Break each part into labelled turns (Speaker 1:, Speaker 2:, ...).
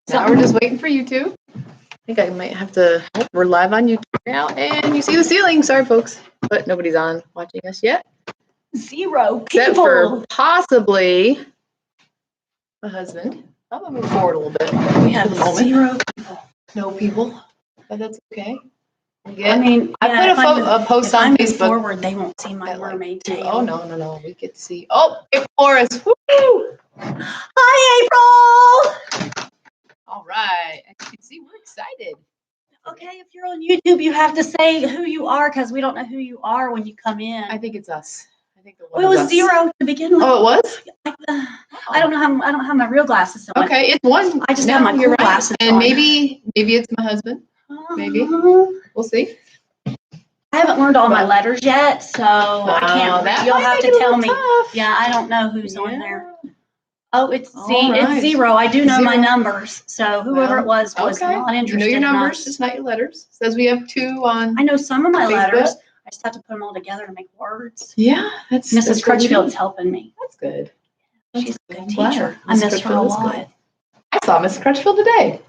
Speaker 1: Now we're just waiting for YouTube. I think I might have to. Oh, we're live on YouTube now, and you see the ceiling. Sorry, folks, but nobody's on watching us yet.
Speaker 2: 0 people.
Speaker 1: Except for possibly my husband. I'm gonna move forward a little bit.
Speaker 2: We have 0 people.
Speaker 1: No people, but that's okay.
Speaker 2: I mean,
Speaker 1: I put a post on Facebook.
Speaker 2: Forward, they won't see my mermaid tail.
Speaker 1: Oh no, we get to see. Oh, hey, Forrest. Woo!
Speaker 2: Hi, April.
Speaker 1: All right, as you can see, we're excited.
Speaker 2: Okay, if you're on YouTube, you have to say who you are because we don't know who you are when you come in.
Speaker 1: I think it's us. I think
Speaker 2: it was 0 to begin with.
Speaker 1: Oh, it was.
Speaker 2: I don't have my real glasses on.
Speaker 1: Okay, it's 1.
Speaker 2: I just have my cool glasses
Speaker 1: and
Speaker 2: on.
Speaker 1: maybe it's my husband. Maybe we'll see.
Speaker 2: I haven't learned all my letters yet, so I can't. You'll have to tell me.
Speaker 1: Tough.
Speaker 2: Yeah, I don't know who's on there. Oh, it's
Speaker 1: right.
Speaker 2: It's 0. I do know my numbers, so whoever it was not interested.
Speaker 1: You know your numbers, just not your letters. It says we have 2 on.
Speaker 2: I know some of my letters. I just have to put them all together to make words.
Speaker 1: Yeah, that's
Speaker 2: Mrs. Crutchfield's helping me.
Speaker 1: That's good.
Speaker 2: She's a good teacher. I miss her a lot.
Speaker 1: I saw Mrs. Crutchfield today.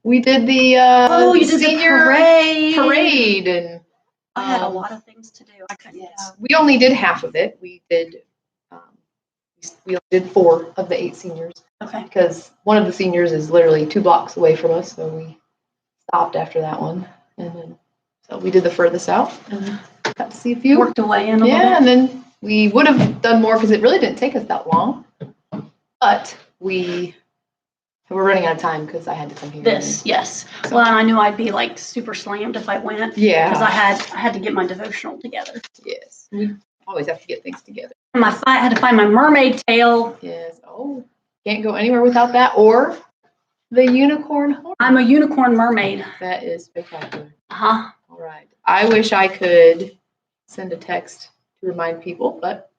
Speaker 1: We did the
Speaker 2: you did
Speaker 1: senior
Speaker 2: the
Speaker 1: parade, and
Speaker 2: I had a lot of things to do. I couldn't go.
Speaker 1: We only did half of it. We only did 4 of the 8 seniors.
Speaker 2: Okay.
Speaker 1: Because one of the seniors is literally 2 blocks away from us, so we stopped after that one, and then so we did the furthest out and got to see a few.
Speaker 2: Worked away in a little bit.
Speaker 1: And then we would have done more because it really didn't take us that long, but we're running out of time because I had to come here.
Speaker 2: Yes. So, well, and I knew I'd be like super slammed if I went.
Speaker 1: Yeah.
Speaker 2: Because I had to get my devotional together.
Speaker 1: Yes. We always have to get things together.
Speaker 2: I had to find my mermaid tail.
Speaker 1: Yes. Oh, can't go anywhere without that or the unicorn horn.
Speaker 2: I'm a unicorn mermaid.
Speaker 1: That is spectacular.
Speaker 2: Uh-huh.
Speaker 1: All right. I wish I could send a text to remind people, but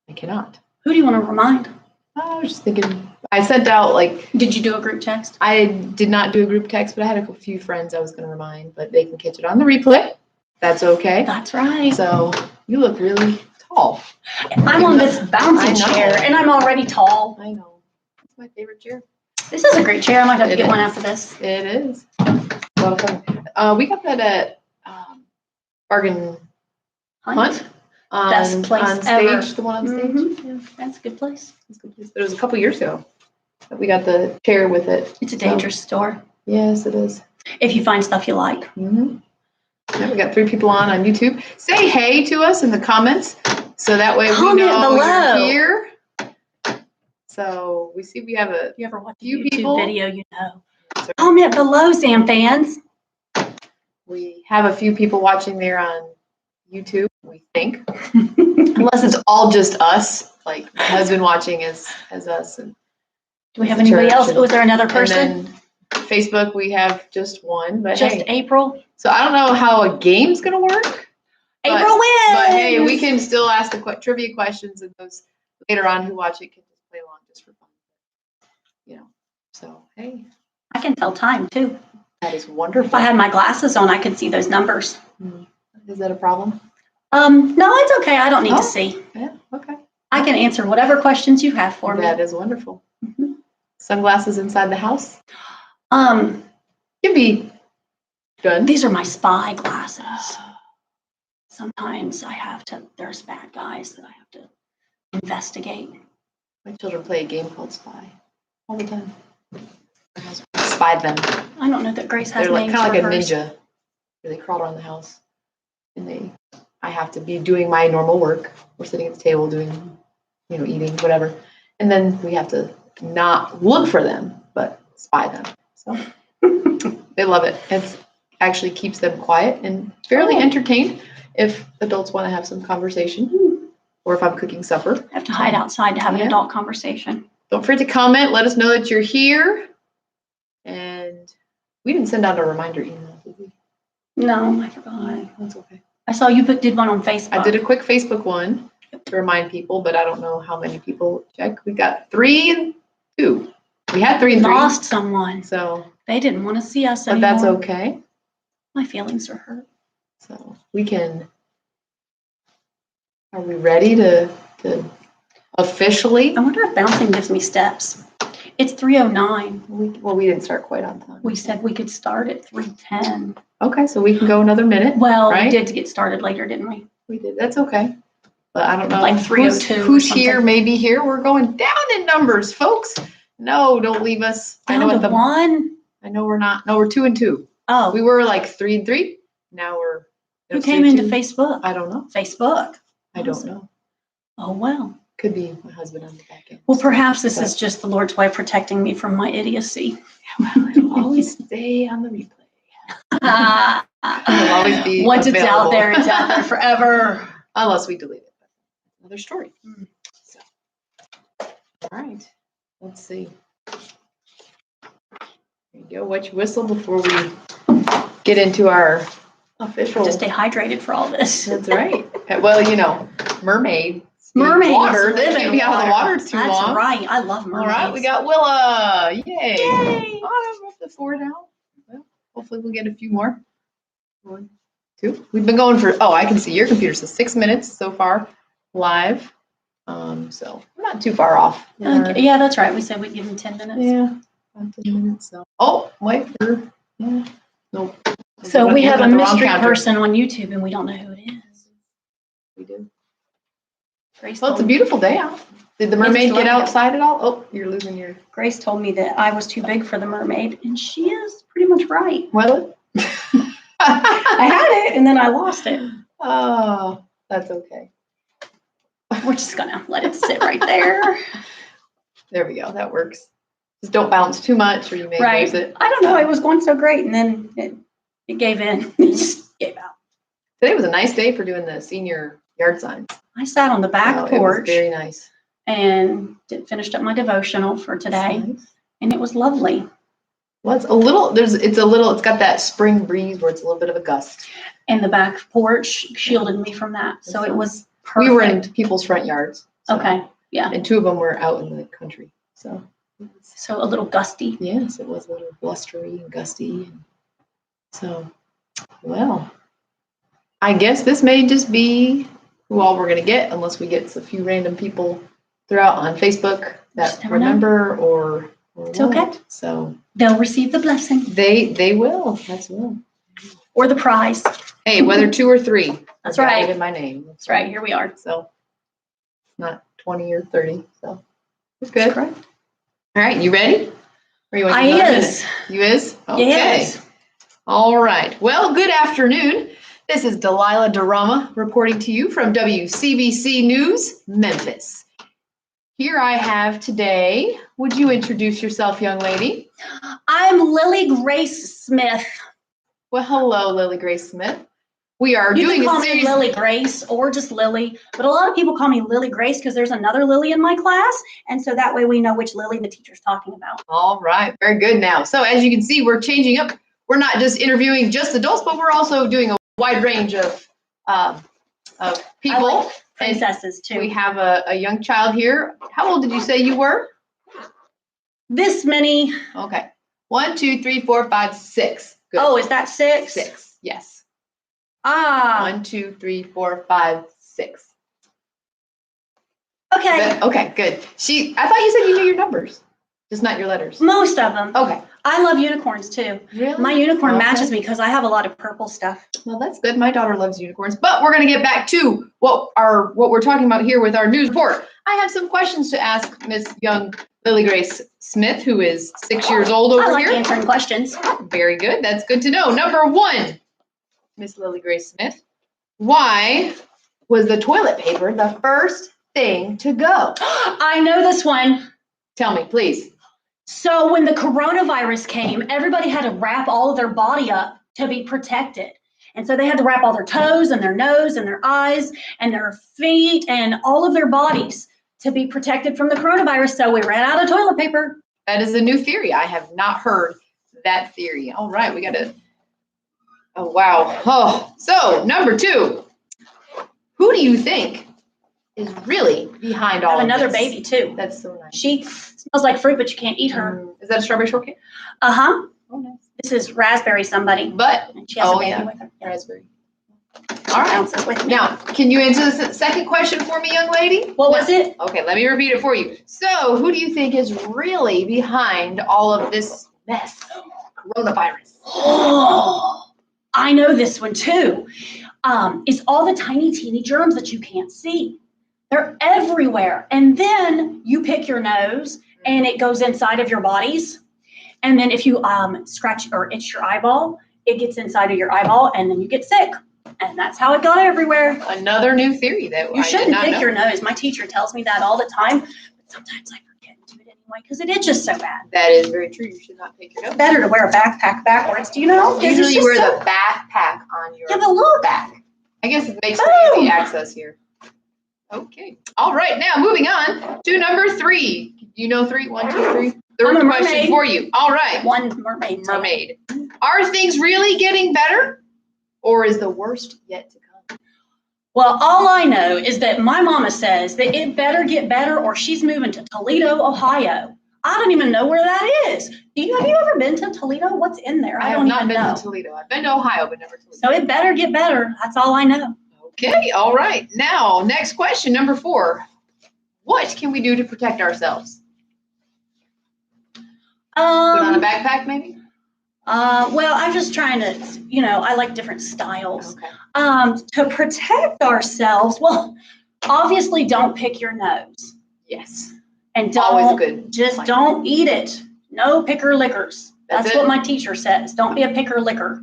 Speaker 1: I cannot.
Speaker 2: Who do you want to remind?
Speaker 1: I was just thinking. I sent out
Speaker 2: Did you do a group text?
Speaker 1: I did not do a group text, but I had a few friends I was going to remind, but they can catch it on the replay. That's okay.
Speaker 2: That's right.
Speaker 1: So you look really tall.
Speaker 2: I'm on this bouncy chair, and I'm already tall.
Speaker 1: I know. It's my favorite chair.
Speaker 2: This is a great chair. I might have to get one after this.
Speaker 1: It is. A lot of fun. We got that at Bargain Hunt.
Speaker 2: Best place
Speaker 1: on stage,
Speaker 2: ever.
Speaker 1: The one on stage.
Speaker 2: Mm-hmm. Yeah, that's a good place.
Speaker 1: It's a good place. But it was a couple years ago that we got the chair with it.
Speaker 2: It's a dangerous store.
Speaker 1: Yes, it is.
Speaker 2: If you find stuff you like.
Speaker 1: Mm-hmm. Yeah, we got 3 people on YouTube. Say hey to us in the comments, so that way we know you're here. So we see we have
Speaker 2: you ever watch a
Speaker 1: few
Speaker 2: YouTube
Speaker 1: people.
Speaker 2: Video, you know. Comment below, Sam fans.
Speaker 1: We have a few people watching there on YouTube, we think. Unless it's all just us, like my husband watching as us. And
Speaker 2: do we have anybody else? Was there another person?
Speaker 1: And then Facebook, we have just one. But
Speaker 2: just April.
Speaker 1: So I don't know how a game's going to work.
Speaker 2: April wins!
Speaker 1: But hey, we can still ask the trivia questions, and those later on who watch it can just play along just for fun. You know, so hey.
Speaker 2: I can tell time too.
Speaker 1: That is wonderful.
Speaker 2: If I had my glasses on, I could see those numbers.
Speaker 1: Is that a problem?
Speaker 2: No, it's okay. I don't need to see.
Speaker 1: Yeah, okay.
Speaker 2: I can answer whatever questions you have for me.
Speaker 1: That is wonderful. Mm-hmm. Sunglasses inside the house?
Speaker 2: Can
Speaker 1: be good.
Speaker 2: These are my spy glasses. Sometimes there's bad guys that I have to investigate.
Speaker 1: My children play a game called Spy all the time. Spy them.
Speaker 2: I don't know that Grace has
Speaker 1: They're
Speaker 2: names
Speaker 1: kind of like a
Speaker 2: hers.
Speaker 1: ninja. They crawl around the house, and I have to be doing my normal work. We're sitting at the table doing, eating, whatever, and then we have to not look for them, but spy them. So they love it. It actually keeps them quiet and fairly entertained. If adults want to have some conversation, or if I'm cooking supper,
Speaker 2: I have to hide outside to have an adult conversation.
Speaker 1: Don't forget to comment. Let us know that you're here. And we didn't send out a reminder email, did we?
Speaker 2: No, I forgot.
Speaker 1: That's okay.
Speaker 2: I saw you did one on Facebook.
Speaker 1: I did a quick Facebook one to remind people, but I don't know how many people check. We got 3 and 2. We had 3 and 3.
Speaker 2: Lost someone.
Speaker 1: So
Speaker 2: they didn't want to see us anymore.
Speaker 1: But that's okay.
Speaker 2: My feelings are hurt.
Speaker 1: So are we ready to officially?
Speaker 2: I wonder if bouncing gives me steps. It's 3:09.
Speaker 1: We didn't start quite on time.
Speaker 2: We said we could start at 3:10.
Speaker 1: Okay, so we can go another minute.
Speaker 2: Well,
Speaker 1: right?
Speaker 2: we did get started later, didn't we?
Speaker 1: We did. That's okay. But I don't know.
Speaker 2: Like 3:02
Speaker 1: Who's
Speaker 2: or
Speaker 1: here?
Speaker 2: something.
Speaker 1: Maybe here. We're going down in numbers, folks. No, don't leave us.
Speaker 2: Down to 1?
Speaker 1: I know we're not. No, we're 2 and 2.
Speaker 2: Oh,
Speaker 1: We were like 3 and 3. Now we're.
Speaker 2: who came into
Speaker 1: 2.
Speaker 2: Facebook?
Speaker 1: I don't know.
Speaker 2: Facebook.
Speaker 1: I don't know.
Speaker 2: Oh, well.
Speaker 1: Could be my husband on the back end.
Speaker 2: Well, perhaps this is just the Lord's way of protecting me from my idiocy.
Speaker 1: Well, it'll always stay on the replay. It'll always be
Speaker 2: Once it's out
Speaker 1: available.
Speaker 2: there, it's out there forever.
Speaker 1: Unless we delete it. Another story.
Speaker 2: Mm.
Speaker 1: So, all right. Let's see. There you go. Wet your whistle before we get into our official.
Speaker 2: To stay hydrated for all this.
Speaker 1: That's right. Well, you know, mermaids.
Speaker 2: Mermaids
Speaker 1: Water. They
Speaker 2: live
Speaker 1: can't
Speaker 2: in
Speaker 1: be out of the water too
Speaker 2: That's
Speaker 1: long.
Speaker 2: right. I love mermaids.
Speaker 1: All right. We got Willa. Yay.
Speaker 2: Yay.
Speaker 1: Oh, I'm up to 4 now. Well, hopefully we'll get a few more. 1, 2. We've been going for, I can see your computer says 6 minutes so far live. So we're not too far off.
Speaker 2: Okay. Yeah, that's right. We said we'd give them 10 minutes.
Speaker 1: Yeah. About 10 minutes. So. Wait. Yeah. Nope.
Speaker 2: So we have a
Speaker 1: Looking at the wrong
Speaker 2: mystery
Speaker 1: counter.
Speaker 2: person on YouTube and we don't know who it is.
Speaker 1: We do.
Speaker 2: Grace
Speaker 1: Well, it's a
Speaker 2: told-
Speaker 1: beautiful day out. Did the
Speaker 2: It's
Speaker 1: mermaid get
Speaker 2: lovely.
Speaker 1: outside at all? Oh, you're losing your.
Speaker 2: Grace told me that I was too big for the mermaid, and she is pretty much right.
Speaker 1: Well.
Speaker 2: I had it, and then I lost it.
Speaker 1: Oh, that's okay.
Speaker 2: We're just gonna let it sit right there.
Speaker 1: There we go. That works. Just don't bounce too much, or you may
Speaker 2: Right.
Speaker 1: lose it.
Speaker 2: I don't know. It was going so great, and then it gave in. It just gave out.
Speaker 1: Today was a nice day for doing the senior yard signs.
Speaker 2: I sat on the back
Speaker 1: It was
Speaker 2: porch
Speaker 1: very nice.
Speaker 2: and finished up my devotional for today,
Speaker 1: That's nice.
Speaker 2: and it was lovely.
Speaker 1: Well, it's a little. It's got that spring breeze where it's a little bit of a gust.
Speaker 2: And the back porch shielded me from that, so it was perfect.
Speaker 1: We were in people's front yards. so-
Speaker 2: Okay, yeah.
Speaker 1: And 2 of them were out in the country. So.
Speaker 2: So a little gusty.
Speaker 1: Yes, it was a little blustery and gusty. So, well, I guess this may just be who all we're going to get, unless we get a few random people throughout on Facebook that
Speaker 2: Just never know.
Speaker 1: remember or
Speaker 2: It's okay.
Speaker 1: won't. So
Speaker 2: They'll receive the blessing
Speaker 1: they will. That's will.
Speaker 2: or the prize.
Speaker 1: Hey, whether 2 or 3.
Speaker 2: That's
Speaker 1: I've got
Speaker 2: right.
Speaker 1: it in my name.
Speaker 2: That's right. Here we are.
Speaker 1: So, not 20 or 30. So, it's good.
Speaker 2: Correct.
Speaker 1: All right, you ready? Or you want to
Speaker 2: I
Speaker 1: do another
Speaker 2: is.
Speaker 1: minute? You is? Okay.
Speaker 2: Yes.
Speaker 1: All right. Well, good afternoon. This is Delilah Durama reporting to you from WCBC News, Memphis. Here I have today, would you introduce yourself, young lady?
Speaker 2: I'm Lily Grace Smith.
Speaker 1: Well, hello, Lily Grace Smith. We are
Speaker 2: You
Speaker 1: doing
Speaker 2: can
Speaker 1: a
Speaker 2: call me
Speaker 1: series.
Speaker 2: Lily Grace or just Lily, but a lot of people call me Lily Grace because there's another Lily in my class, and so that way we know which Lily the teacher's talking about.
Speaker 1: All right, very good now. So as you can see, we're changing up. We're not just interviewing just adults, but we're also doing a wide range of people.
Speaker 2: I like princesses too.
Speaker 1: We have a young child here. How old did you say you were?
Speaker 2: This many.
Speaker 1: Okay. 1, 2, 3, 4, 5, 6. Good.
Speaker 2: Oh, is that 6?
Speaker 1: 6. Yes.
Speaker 2: Ah.
Speaker 1: 1, 2, 3, 4, 5, 6.
Speaker 2: Okay.
Speaker 1: Okay, good. I thought you said you knew your numbers, just not your letters.
Speaker 2: Most of them.
Speaker 1: Okay.
Speaker 2: I love unicorns too.
Speaker 1: Really?
Speaker 2: My unicorn
Speaker 1: Okay.
Speaker 2: matches me because I have a lot of purple stuff.
Speaker 1: Well, that's good. My daughter loves unicorns, but we're going to get back to what we're talking about here with our news report. I have some questions to ask Miss Young Lily Grace Smith, who is 6 years old
Speaker 2: I
Speaker 1: over
Speaker 2: like
Speaker 1: here.
Speaker 2: answering questions.
Speaker 1: Very good. That's good to know. Number 1, Miss Lily Grace Smith. Why was the toilet paper the first thing to go?
Speaker 2: I know this one.
Speaker 1: Tell me, please.
Speaker 2: So when the coronavirus came, everybody had to wrap all of their body up to be protected. And so they had to wrap all their toes and their nose and their eyes and their feet and all of their bodies to be protected from the coronavirus. So we ran out of toilet paper.
Speaker 1: That is a new theory. I have not heard that theory. All right, we got to. Oh, wow. Oh, so number 2. Who do you think is really behind
Speaker 2: I
Speaker 1: all
Speaker 2: have
Speaker 1: of
Speaker 2: another
Speaker 1: this?
Speaker 2: baby too.
Speaker 1: That's so nice.
Speaker 2: She smells like fruit, but you can't eat her.
Speaker 1: Is that a strawberry shortcake?
Speaker 2: Uh-huh.
Speaker 1: Oh, nice.
Speaker 2: This is raspberry somebody.
Speaker 1: But,
Speaker 2: And she has a
Speaker 1: oh
Speaker 2: baby
Speaker 1: yeah,
Speaker 2: with her. Yeah.
Speaker 1: raspberry. All right.
Speaker 2: bounces with me.
Speaker 1: Now, can you answer the second question for me, young lady?
Speaker 2: What was it?
Speaker 1: Okay, let me repeat it for you. So, who do you think is really behind all of this mess? Coronavirus.
Speaker 2: Oh, I know this one too. It's all the tiny, teeny germs that you can't see. They're everywhere. And then you pick your nose and it goes inside of your bodies. And then if you scratch or itch your eyeball, it gets inside of your eyeball and then you get sick. And that's how it got everywhere.
Speaker 1: Another new theory that
Speaker 2: You
Speaker 1: I
Speaker 2: shouldn't
Speaker 1: did not
Speaker 2: pick
Speaker 1: know.
Speaker 2: your nose. My teacher tells me that all the time, but sometimes I forget to do it anyway because it itches so bad.
Speaker 1: That is very true. You should not pick your nose.
Speaker 2: Better to wear a backpack backwards. Do you know?
Speaker 1: Usually you wear the backpack on your
Speaker 2: Yeah, but look.
Speaker 1: back. I guess it makes
Speaker 2: Boom.
Speaker 1: for easy access here. Okay. All right. Now moving on to number 3. You know 3? 1, 2, 3. Third
Speaker 2: I'm a
Speaker 1: question
Speaker 2: mermaid.
Speaker 1: for you. All right.
Speaker 2: One mermaid. tail.
Speaker 1: Mermaid. Are things really getting better, or is the worst yet to come?
Speaker 2: Well, all I know is that my mama says that it better get better or she's moving to Toledo, Ohio. I don't even know where that is. Have you ever been to Toledo? What's in there?
Speaker 1: I
Speaker 2: don't
Speaker 1: have not
Speaker 2: even
Speaker 1: been
Speaker 2: know.
Speaker 1: to Toledo. I've been to Ohio, but never Toledo.
Speaker 2: So it better get better. That's all I know.
Speaker 1: Okay. All right. Now, next question, number 4. What can we do to protect ourselves? Put on a backpack, maybe?
Speaker 2: Well, I'm just trying to, I like different styles.
Speaker 1: Okay.
Speaker 2: To protect ourselves, well, obviously don't pick your nose.
Speaker 1: Yes.
Speaker 2: And
Speaker 1: Always good.
Speaker 2: don't eat it. No picker lickers.
Speaker 1: That's
Speaker 2: That's
Speaker 1: it?
Speaker 2: what my teacher says. Don't be a picker licker.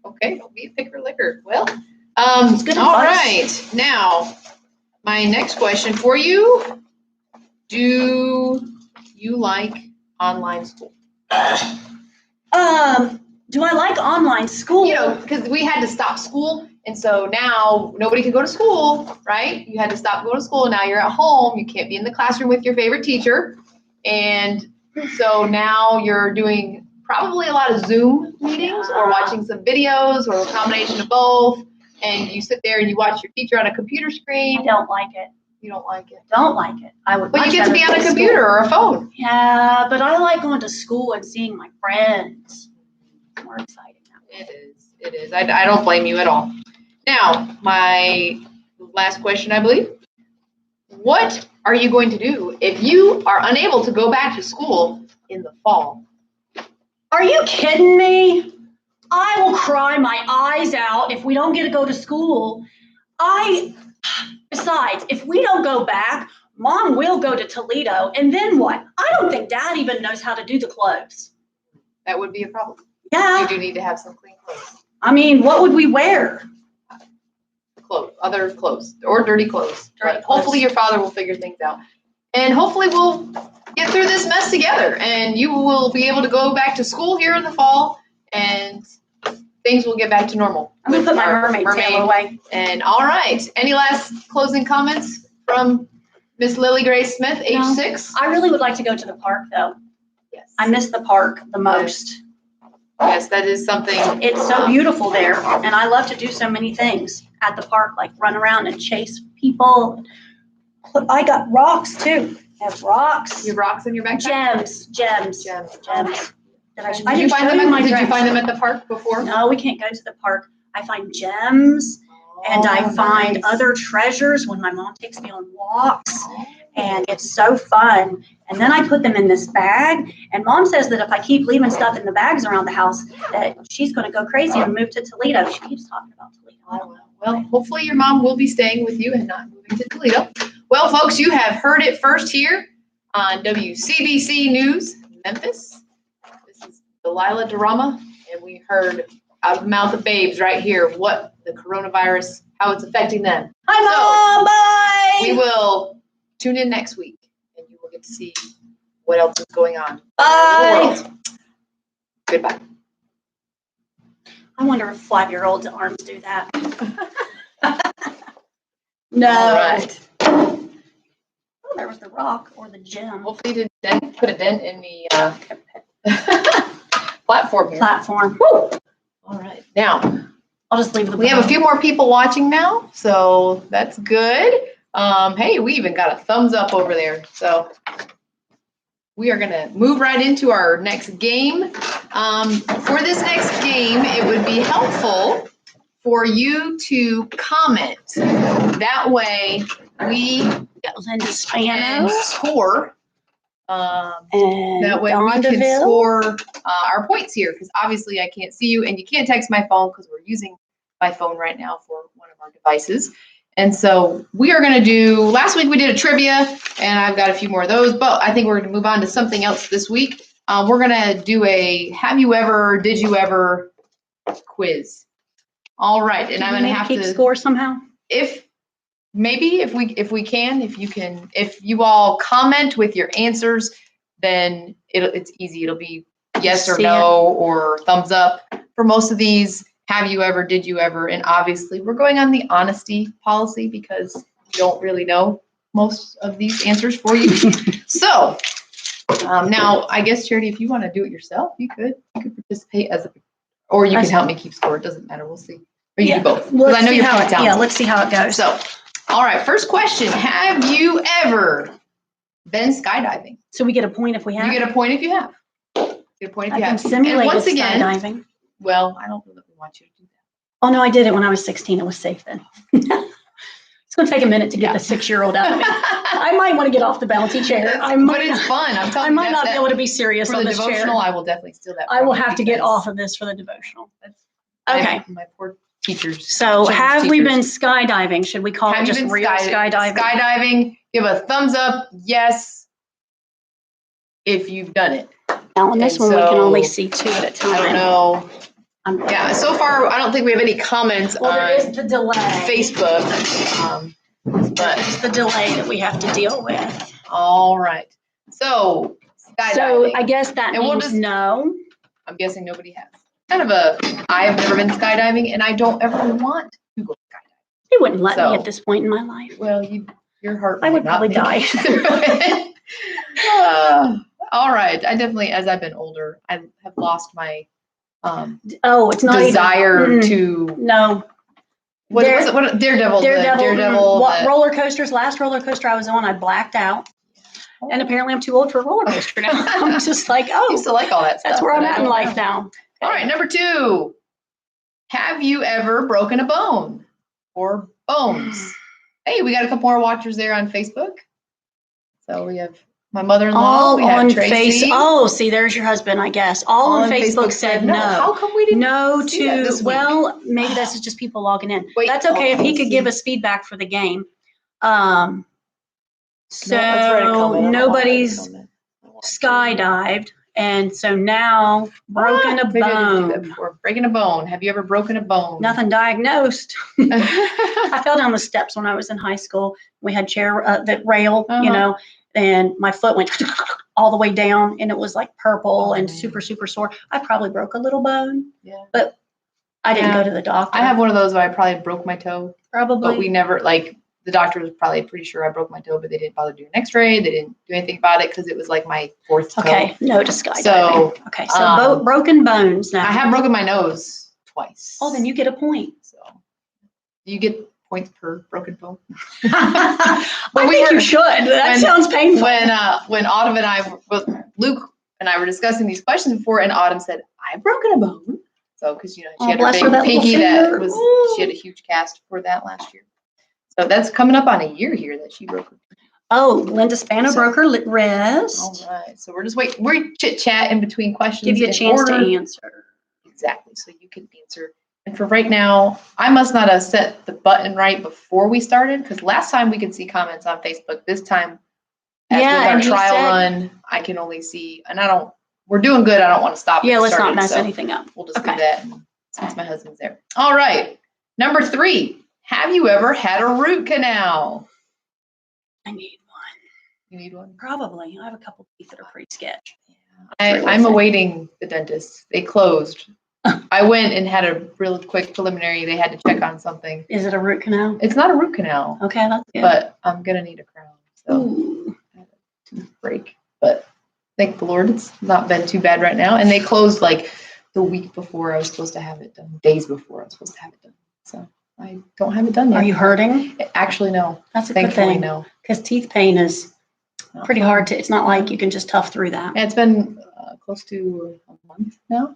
Speaker 1: Okay. Don't be a picker licker. Well,
Speaker 2: good
Speaker 1: all
Speaker 2: advice.
Speaker 1: right. Now, my next question for you. Do you like online school?
Speaker 2: Do I like online school?
Speaker 1: You know, because we had to stop school, and so now nobody can go to school, right? You had to stop going to school. Now you're at home. You can't be in the classroom with your favorite teacher, and so now you're doing probably a lot of Zoom meetings or watching some videos or a combination of both. And you sit there and you watch your teacher on a computer
Speaker 2: I
Speaker 1: screen.
Speaker 2: don't like it.
Speaker 1: You don't like it.
Speaker 2: Don't like it. I would.
Speaker 1: But you
Speaker 2: much
Speaker 1: get to
Speaker 2: rather
Speaker 1: be on
Speaker 2: go
Speaker 1: a
Speaker 2: to
Speaker 1: computer
Speaker 2: school.
Speaker 1: or a phone.
Speaker 2: Yeah, but I like going to school and seeing my friends. More exciting that way.
Speaker 1: It is. It is. I don't blame you at all. Now, my last question, I believe. What are you going to do if you are unable to go back to school in the fall?
Speaker 2: Are you kidding me? I will cry my eyes out if we don't get to go to school. Besides, if we don't go back, Mom will go to Toledo, and then what? I don't think Dad even knows how to do the clothes.
Speaker 1: That would be a problem.
Speaker 2: Yeah.
Speaker 1: You do need to have some clean clothes.
Speaker 2: I mean, what would we wear?
Speaker 1: Other clothes, or dirty clothes.
Speaker 2: Dirty
Speaker 1: But hopefully
Speaker 2: clothes.
Speaker 1: your father will figure things out. And hopefully we'll get through this mess together, and you will be able to go back to school here in the fall, and things will get back to normal.
Speaker 2: I'm going to put my
Speaker 1: Our
Speaker 2: mermaid tail away.
Speaker 1: And all right, any last closing comments from Miss Lily Grace Smith, age
Speaker 2: No.
Speaker 1: 6?
Speaker 2: I really would like to go to the park, though.
Speaker 1: Yes.
Speaker 2: I miss the park the most.
Speaker 1: Yes, that is something.
Speaker 2: It's so beautiful there, and I love to do so many things at the park, like run around and chase people. I got rocks, too. I have rocks.
Speaker 1: Your rocks in your backpack?
Speaker 2: Gems.
Speaker 1: Gems.
Speaker 2: I
Speaker 1: Did you find them at the park before?
Speaker 2: No, we can't go to the park. I find gems, and I find
Speaker 1: nice.
Speaker 2: other treasures when my mom takes me on walks, and it's so fun. And then I put them in this bag, and Mom says that if I keep leaving stuff in the bags around the house, that she's going to go crazy and move to Toledo. She keeps talking about Toledo. I don't know.
Speaker 1: Well, hopefully your mom will be staying with you and not moving to Toledo. Well, folks, you have heard it first here on WCBC News, Memphis. This is Delilah Durama, and we heard out of the mouth of babes right here what the coronavirus, how it's affecting them.
Speaker 2: Hi, Mom. Bye.
Speaker 1: We will tune in next week, and you will get to see what else is going on in the
Speaker 2: Bye.
Speaker 1: world. Goodbye.
Speaker 2: I wonder if 5-year-olds' arms do that. No.
Speaker 1: All right.
Speaker 2: Oh, there was the rock or the gem.
Speaker 1: Hopefully you didn't put a dent in the platform here.
Speaker 2: Platform. Woo.
Speaker 1: All right. Now,
Speaker 2: I'll just leave the.
Speaker 1: we have a few more people watching now, so that's good. Hey, we even got a thumbs up over there. So we are going to move right into our next game. For this next game, it would be helpful for you to comment. That way we
Speaker 2: Got Linda
Speaker 1: can
Speaker 2: Spano.
Speaker 1: score.
Speaker 2: And
Speaker 1: That way we can
Speaker 2: Dondaville.
Speaker 1: score our points here, because obviously I can't see you, and you can't text my phone because we're using my phone right now for one of our devices. And so we are going to do, last week we did a trivia, and I've got a few more of those, but I think we're going to move on to something else this week. We're going to do a have you ever, did you ever quiz. All right, and I'm going to have
Speaker 2: keep
Speaker 1: to
Speaker 2: score somehow.
Speaker 1: If you all comment with your answers, then it's easy. It'll be yes or no or thumbs up for most of these. Have you ever, did you ever? And obviously we're going on the honesty policy because we don't really know most of these answers for you. So now I guess, Charity, if you want to do it yourself, you could participate or you can help me keep score. It doesn't matter. We'll see. Or you do both. Because I know you're pretty talented.
Speaker 2: Yeah, let's see how it goes.
Speaker 1: So, all right, first question. Have you ever been skydiving?
Speaker 2: So we get a point if we have.
Speaker 1: You get a point if you have. You get a point if you have.
Speaker 2: And once again, skydiving.
Speaker 1: Well, I don't know that we want you to do that.
Speaker 2: Oh, no, I did it when I was 16. It was safe then. It's going to take a minute to get the 6-year-old out of me. I might want to get off the bouncy chair.
Speaker 1: But it's fun. I'm telling you.
Speaker 2: I might not be able to be serious on this chair.
Speaker 1: For the devotional, I will definitely steal that.
Speaker 2: I will have to get off of this for the devotional. Okay.
Speaker 1: My poor teachers.
Speaker 2: So have we been skydiving? Should we call it just real skydiving?
Speaker 1: Skydiving, give a thumbs up, yes, if you've done it.
Speaker 2: Now on this one, we can only see 2 at a time.
Speaker 1: I don't know. Yeah, so far, I don't think we have any comments on
Speaker 2: there is the delay.
Speaker 1: Facebook. But
Speaker 2: it's the delay that we have to deal with.
Speaker 1: All right. So, skydiving.
Speaker 2: So I guess that means no.
Speaker 1: I'm guessing nobody has. I've never been skydiving, and I don't ever want to go skydiving.
Speaker 2: They wouldn't let me at this point in my life.
Speaker 1: Well, your heart
Speaker 2: I would probably die.
Speaker 1: All right. I definitely, as I've been older, I have lost my
Speaker 2: it's not
Speaker 1: desire to.
Speaker 2: No.
Speaker 1: What Daredevil?
Speaker 2: Roller coasters. Last roller coaster I was on, I blacked out. Oh. And apparently I'm too old for a roller coaster now. I'm just like,
Speaker 1: I used to like all that stuff.
Speaker 2: That's where I'm at in life now. Okay.
Speaker 1: All right, number 2. Have you ever broken a bone or bones? Hey, we got a couple more watchers there on Facebook. So we have my mother-in-law. We have Tracy.
Speaker 2: See, there's your husband, I guess. All on Facebook said no.
Speaker 1: How come we didn't?
Speaker 2: Well, maybe this is just people logging in. That's okay if he could give us feedback for the game. So nobody's skydived. And so now broken a bone.
Speaker 1: Breaking a bone. Have you ever broken a bone?
Speaker 2: Nothing diagnosed. I fell down the steps when I was in high school. We had that rail, and my foot went all the way down, and it was like purple and super, super sore. I probably broke a little bone, but I didn't go to the doctor.
Speaker 1: I have one of those where I probably broke my toe.
Speaker 2: Probably.
Speaker 1: But we never, the doctor was probably pretty sure I broke my toe, but they didn't bother doing an x-ray. They didn't do anything about it because it was like my 4th toe.
Speaker 2: Okay, no to skydiving. So broken bones now.
Speaker 1: I have broken my nose twice.
Speaker 2: Oh, then you get a point.
Speaker 1: So you get points per broken bone.
Speaker 2: I think you should. That sounds painful.
Speaker 1: When Autumn and Luke and I were discussing these questions before, and Autumn said, "I've broken a bone." So because she had her big pinky she had a huge cast for that last year. So that's coming up on a year here that she broke her.
Speaker 2: Oh, Linda Spano broke her wrist.
Speaker 1: All right. So we're just waiting. We're chit-chat in between questions.
Speaker 2: Give you a chance to answer.
Speaker 1: Exactly. So you can answer. And for right now, I must not have set the button right before we started, because last time we could see comments on Facebook. This time, with our trial run, I can only see, and we're doing good. I don't want to stop.
Speaker 2: Yeah, let's not mess anything up.
Speaker 1: We'll just do that since my husband's there. All right. Number 3. Have you ever had a root canal?
Speaker 2: I need one.
Speaker 1: You need one?
Speaker 2: Probably. I have a couple teeth that are pretty sketch.
Speaker 1: Yeah. I'm awaiting the dentist. They closed. I went and had a real quick preliminary. They had to check on something.
Speaker 2: Is it a root canal?
Speaker 1: It's not a root canal.
Speaker 2: Okay, that's good.
Speaker 1: But I'm going to need a crown. So I had a tooth break. But thank the Lord, it's not been too bad right now. And they closed the week before I was supposed to have it done. Days before I was supposed to have it done. So I don't have it done yet.
Speaker 2: Are you hurting?
Speaker 1: Actually, no.
Speaker 2: That's a good thing.
Speaker 1: No.
Speaker 2: Because teeth pain is pretty hard to, it's not like you can just tough through that.
Speaker 1: Yeah, it's been close to a month now.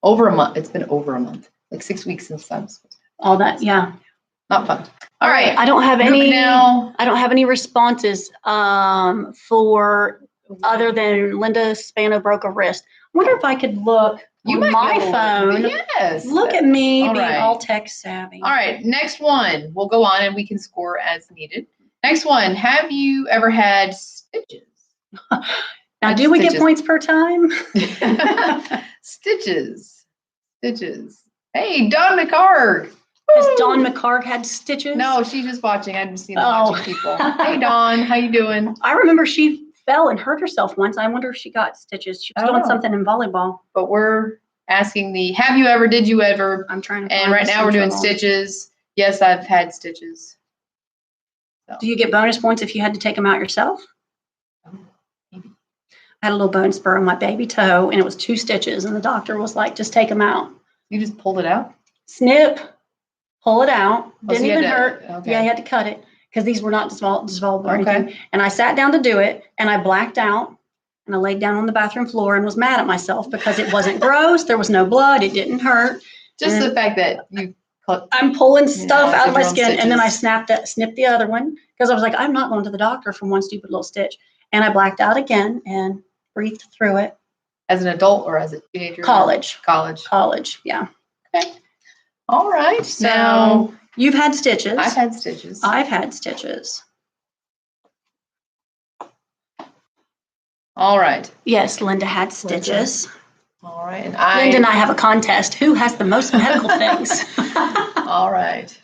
Speaker 1: Over a month. It's been over a month. 6 weeks since I was supposed to
Speaker 2: all that. Yeah.
Speaker 1: Not fun. All right.
Speaker 2: I don't have any.
Speaker 1: Now.
Speaker 2: I don't have any responses for other than Linda Spano broke a wrist. I wonder if I could look on my phone.
Speaker 1: Yes.
Speaker 2: Look at me
Speaker 1: all
Speaker 2: being
Speaker 1: right.
Speaker 2: all tech savvy.
Speaker 1: All right. Next one. We'll go on and we can score as needed. Next one. Have you ever had stitches?
Speaker 2: Now, do we get points per time?
Speaker 1: Stitches. Hey, Dawn McCarg.
Speaker 2: Has Dawn McCarg had stitches?
Speaker 1: No, she's just watching. I've just seen watching people. Hey, Dawn, how you doing?
Speaker 2: I remember she fell and hurt herself once. I wonder if she got stitches. She was doing something in volleyball.
Speaker 1: But we're asking have you ever, did you ever?
Speaker 2: I'm trying to
Speaker 1: And right now we're doing stitches. Yes, I've had stitches. So.
Speaker 2: Do you get bonus points if you had to take them out yourself?
Speaker 1: Maybe.
Speaker 2: I had a little bone spur on my baby toe, and it was 2 stitches, and the doctor was like, just take them out.
Speaker 1: You just pulled it out?
Speaker 2: Snip, pull it out. Didn't even hurt.
Speaker 1: Okay.
Speaker 2: Yeah, I had to cut it because these were not dissolvable or anything. And I sat down to do it, and I blacked out, and I laid down on the bathroom floor and was mad at myself because it wasn't gross. There was no blood. It didn't hurt.
Speaker 1: Just the fact that you
Speaker 2: I'm pulling stuff out of my skin,
Speaker 1: stitches.
Speaker 2: and then I snipped the other one because I was like, I'm not going to the doctor from one stupid little stitch. And I blacked out again and breathed through it.
Speaker 1: As an adult or as a teenager?
Speaker 2: College, yeah.
Speaker 1: Okay. All right.
Speaker 2: So
Speaker 1: now
Speaker 2: you've had stitches.
Speaker 1: I've had stitches.
Speaker 2: I've had stitches.
Speaker 1: All right.
Speaker 2: Yes, Linda had stitches.
Speaker 1: All right. And
Speaker 2: Linda and I have a contest. Who has the most medical things?
Speaker 1: All right.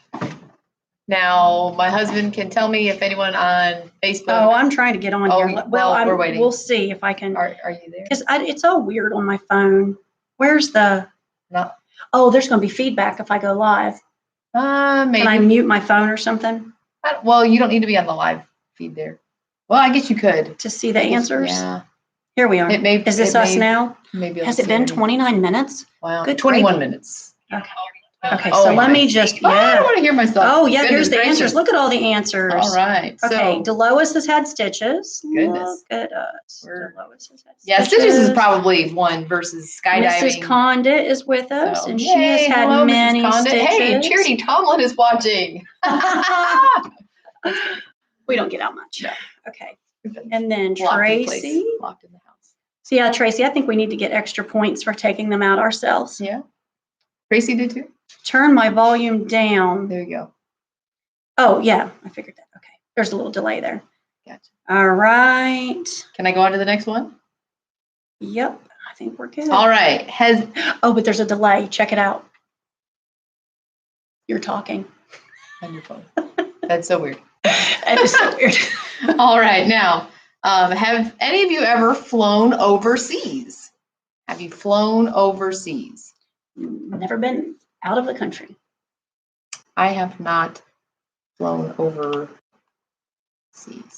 Speaker 1: Now, my husband can tell me if anyone on Facebook.
Speaker 2: Oh, I'm trying to get on here.
Speaker 1: Well, we're waiting.
Speaker 2: We'll see if I can.
Speaker 1: Are you there?
Speaker 2: Because it's all weird on my phone. Where's the?
Speaker 1: No.
Speaker 2: Oh, there's going to be feedback if I go live.
Speaker 1: Maybe.
Speaker 2: Can I mute my phone or something?
Speaker 1: Well, you don't need to be on the live feed there. Well, I guess you could.
Speaker 2: To see the answers?
Speaker 1: Yeah.
Speaker 2: Here we are. Is this us now?
Speaker 1: Maybe.
Speaker 2: Has it been 29 minutes?
Speaker 1: Wow.
Speaker 2: Good
Speaker 1: 21 minutes.
Speaker 2: Okay, so let me just,
Speaker 1: I don't want to hear myself.
Speaker 2: Oh, yeah, here's the answers. Look at all the answers.
Speaker 1: All right.
Speaker 2: Okay, Delois has had stitches.
Speaker 1: Goodness.
Speaker 2: Look at us. Delois has had stitches.
Speaker 1: Yeah, stitches is probably one versus skydiving.
Speaker 2: Mrs. Condit is with us, and she has had
Speaker 1: hello,
Speaker 2: many stitches.
Speaker 1: Hey, Charity Tomlin is watching.
Speaker 2: We don't get out much.
Speaker 1: No.
Speaker 2: Okay. And then
Speaker 1: Locked
Speaker 2: Tracy.
Speaker 1: Locked in the house.
Speaker 2: So yeah, Tracy, I think we need to get extra points for taking them out ourselves.
Speaker 1: Yeah. Tracy did too?
Speaker 2: Turn my volume down.
Speaker 1: There you go.
Speaker 2: Oh, yeah, I figured that. Okay. There's a little delay there.
Speaker 1: Gotcha.
Speaker 2: All right.
Speaker 1: Can I go on to the next one?
Speaker 2: Yep. I think we're good.
Speaker 1: All right.
Speaker 2: Oh, but there's a delay. Check it out. You're talking.
Speaker 1: On your phone. That's so weird.
Speaker 2: That is so weird.
Speaker 1: All right. Now, have any of you ever flown overseas? Have you flown overseas?
Speaker 2: Never been out of the country.
Speaker 1: I have not flown overseas.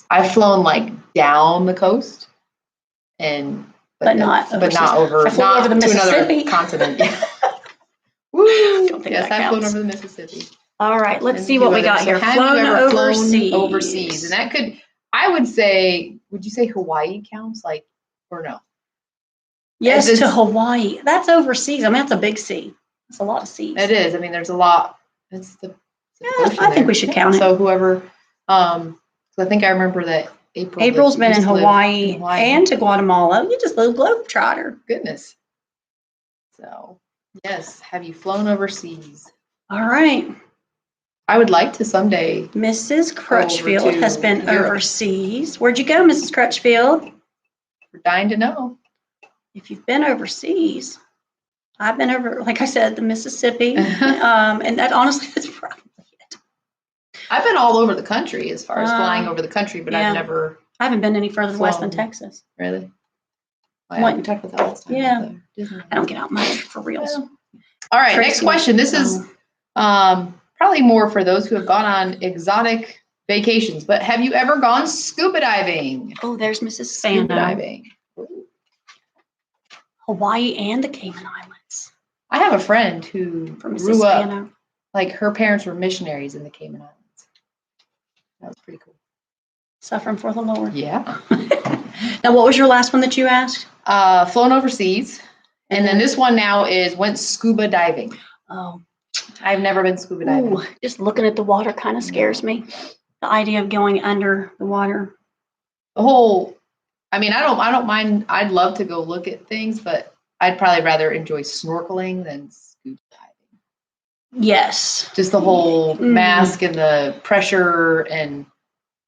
Speaker 1: I've flown like down the coast, but not over
Speaker 2: the Mississippi.
Speaker 1: Another continent. Woo!
Speaker 2: Don't think
Speaker 1: yes,
Speaker 2: that
Speaker 1: I've
Speaker 2: counts.
Speaker 1: flown over the Mississippi.
Speaker 2: All right, let's see what we got here.
Speaker 1: Have
Speaker 2: flown
Speaker 1: you ever
Speaker 2: overseas.
Speaker 1: flown overseas? And that could, I would say, would you say Hawaii counts? Like, or no?
Speaker 2: Yes, to Hawaii. That's overseas. I mean, that's a big sea. It's a lot of seas.
Speaker 1: It is. I mean, there's a lot. It's the
Speaker 2: I think we should count it.
Speaker 1: So whoever, so I think I remember that
Speaker 2: April's been in Hawaii and to Guatemala. You just little globetrotter.
Speaker 1: Goodness. So, yes. Have you flown overseas?
Speaker 2: All right.
Speaker 1: I would like to someday.
Speaker 2: Mrs. Crutchfield has been overseas. Where'd you go, Mrs. Crutchfield?
Speaker 1: We're dying to know.
Speaker 2: If you've been overseas, I've been over, like I said, the Mississippi. And that honestly is probably it.
Speaker 1: I've been all over the country as far as flying over the country, but
Speaker 2: yeah.
Speaker 1: I
Speaker 2: haven't been any further west than Texas.
Speaker 1: Really?
Speaker 2: We
Speaker 1: talked about that last time.
Speaker 2: Yeah. I don't get out much for reals.
Speaker 1: Yeah. All right, next question. This is probably more for those who have gone on exotic vacations, but have you ever gone scuba diving?
Speaker 2: Oh, there's Mrs. Spano.
Speaker 1: Scuba diving.
Speaker 2: Hawaii and the Cayman Islands.
Speaker 1: I have a friend who grew up, like her parents were missionaries in the Cayman Islands. That was pretty cool.
Speaker 2: Suffering for the Lord.
Speaker 1: Yeah.
Speaker 2: Now, what was your last one that you asked?
Speaker 1: Flown overseas. And then this one now is went scuba diving.
Speaker 2: Oh,
Speaker 1: I've never been scuba diving.
Speaker 2: Ooh, just looking at the water kind of scares me. The idea of going under the water.
Speaker 1: The whole, I mean, I don't mind. I'd love to go look at things, but I'd probably rather enjoy snorkeling than scuba diving.
Speaker 2: Yes.
Speaker 1: Just the whole mask and the pressure, and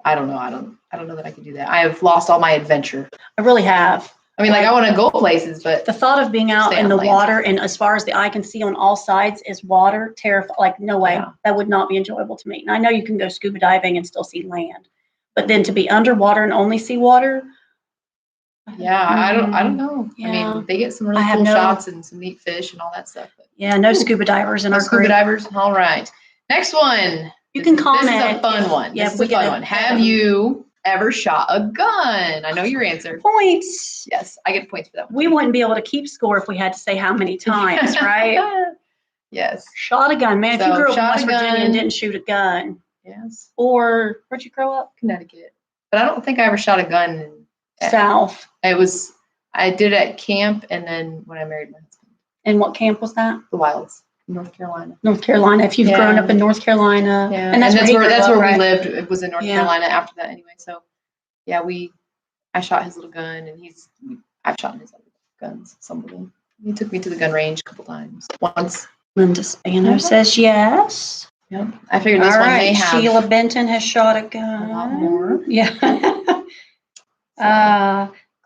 Speaker 1: I don't know. I don't know that I could do that. I have lost all my adventure.
Speaker 2: I really have.
Speaker 1: I mean, like I want to go places, but
Speaker 2: the thought of being out in the water and as far as the eye can see on all sides is water, terrifying. Like, no way. Yeah. That would not be enjoyable to me. And I know you can go scuba diving and still see land, but then to be underwater and only see water.
Speaker 1: Yeah, I don't know. Yeah. I mean, they get some really cool shots and some neat fish and all that stuff. But,
Speaker 2: yeah, no scuba divers in our group.
Speaker 1: Scuba divers. All right. Next one.
Speaker 2: You can comment.
Speaker 1: This is a fun one.
Speaker 2: Yeah,
Speaker 1: this is a fun one. Have you ever shot a gun? I know your answer.
Speaker 2: Points.
Speaker 1: Yes, I get points for that one.
Speaker 2: We wouldn't be able to keep score if we had to say how many times, right?
Speaker 1: Yes.
Speaker 2: Shot a gun. Man, if you grew up in West Virginia and didn't shoot a gun.
Speaker 1: Yes.
Speaker 2: Or where'd you grow up?
Speaker 1: Connecticut. But I don't think I ever shot a gun
Speaker 2: South.
Speaker 1: I did it at camp and then when I married my husband.
Speaker 2: And what camp was that?
Speaker 1: The Wilds. North Carolina.
Speaker 2: North Carolina. If you've grown up in North Carolina,
Speaker 1: and that's where we lived. It was in North Carolina after that anyway. So, yeah, I shot his little gun, and I've shot his other guns. Some of them. He took me to the gun range a couple times. Once.
Speaker 2: Linda Spano says yes.
Speaker 1: Yep. I figured this one may have.
Speaker 2: Sheila Benton has shot a gun.
Speaker 1: A lot more.
Speaker 2: Yeah.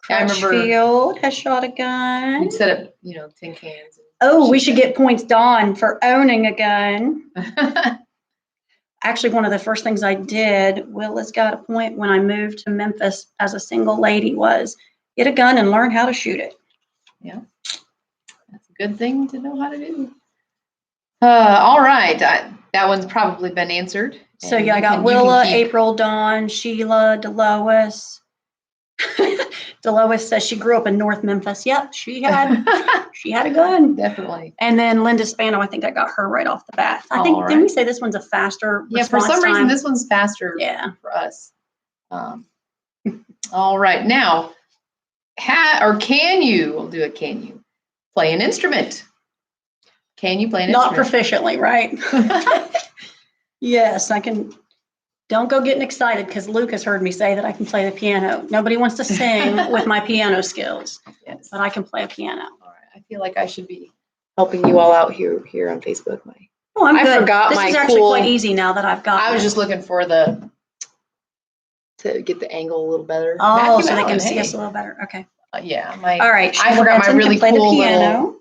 Speaker 2: Crutchfield has shot a gun.
Speaker 1: We'd set up, tin cans.
Speaker 2: Oh, we should get points, Dawn, for owning a gun. Actually, one of the first things I did, Willa's got a point when I moved to Memphis as a single lady, was get a gun and learn how to shoot it.
Speaker 1: Yeah. That's a good thing to know how to do. All right. That one's probably been answered.
Speaker 2: So, yeah, I got Willa, April, Dawn, Sheila, Delois. Delois says she grew up in North Memphis. Yep, she had a gun.
Speaker 1: Definitely.
Speaker 2: And then Linda Spano, I think I got her right off the bat. I think didn't we say this one's a faster response
Speaker 1: for some reason
Speaker 2: time?
Speaker 1: This one's faster for us. All right. Now, can you play an instrument? Can you play an instrument?
Speaker 2: Not proficiently, right? Yes, I can. Don't go getting excited because Luke has heard me say that I can play the piano. Nobody wants to sing with my piano skills, but I can play a piano. All
Speaker 1: right. I feel like I should be helping you all out here on Facebook.
Speaker 2: I'm good.
Speaker 1: Forgot
Speaker 2: this
Speaker 1: my
Speaker 2: is actually quite easy now that I've got.
Speaker 1: I was just looking for to get the angle a little better.
Speaker 2: Oh, so they can see us a little better. Okay.
Speaker 1: All
Speaker 2: right.
Speaker 1: I forgot my really cool little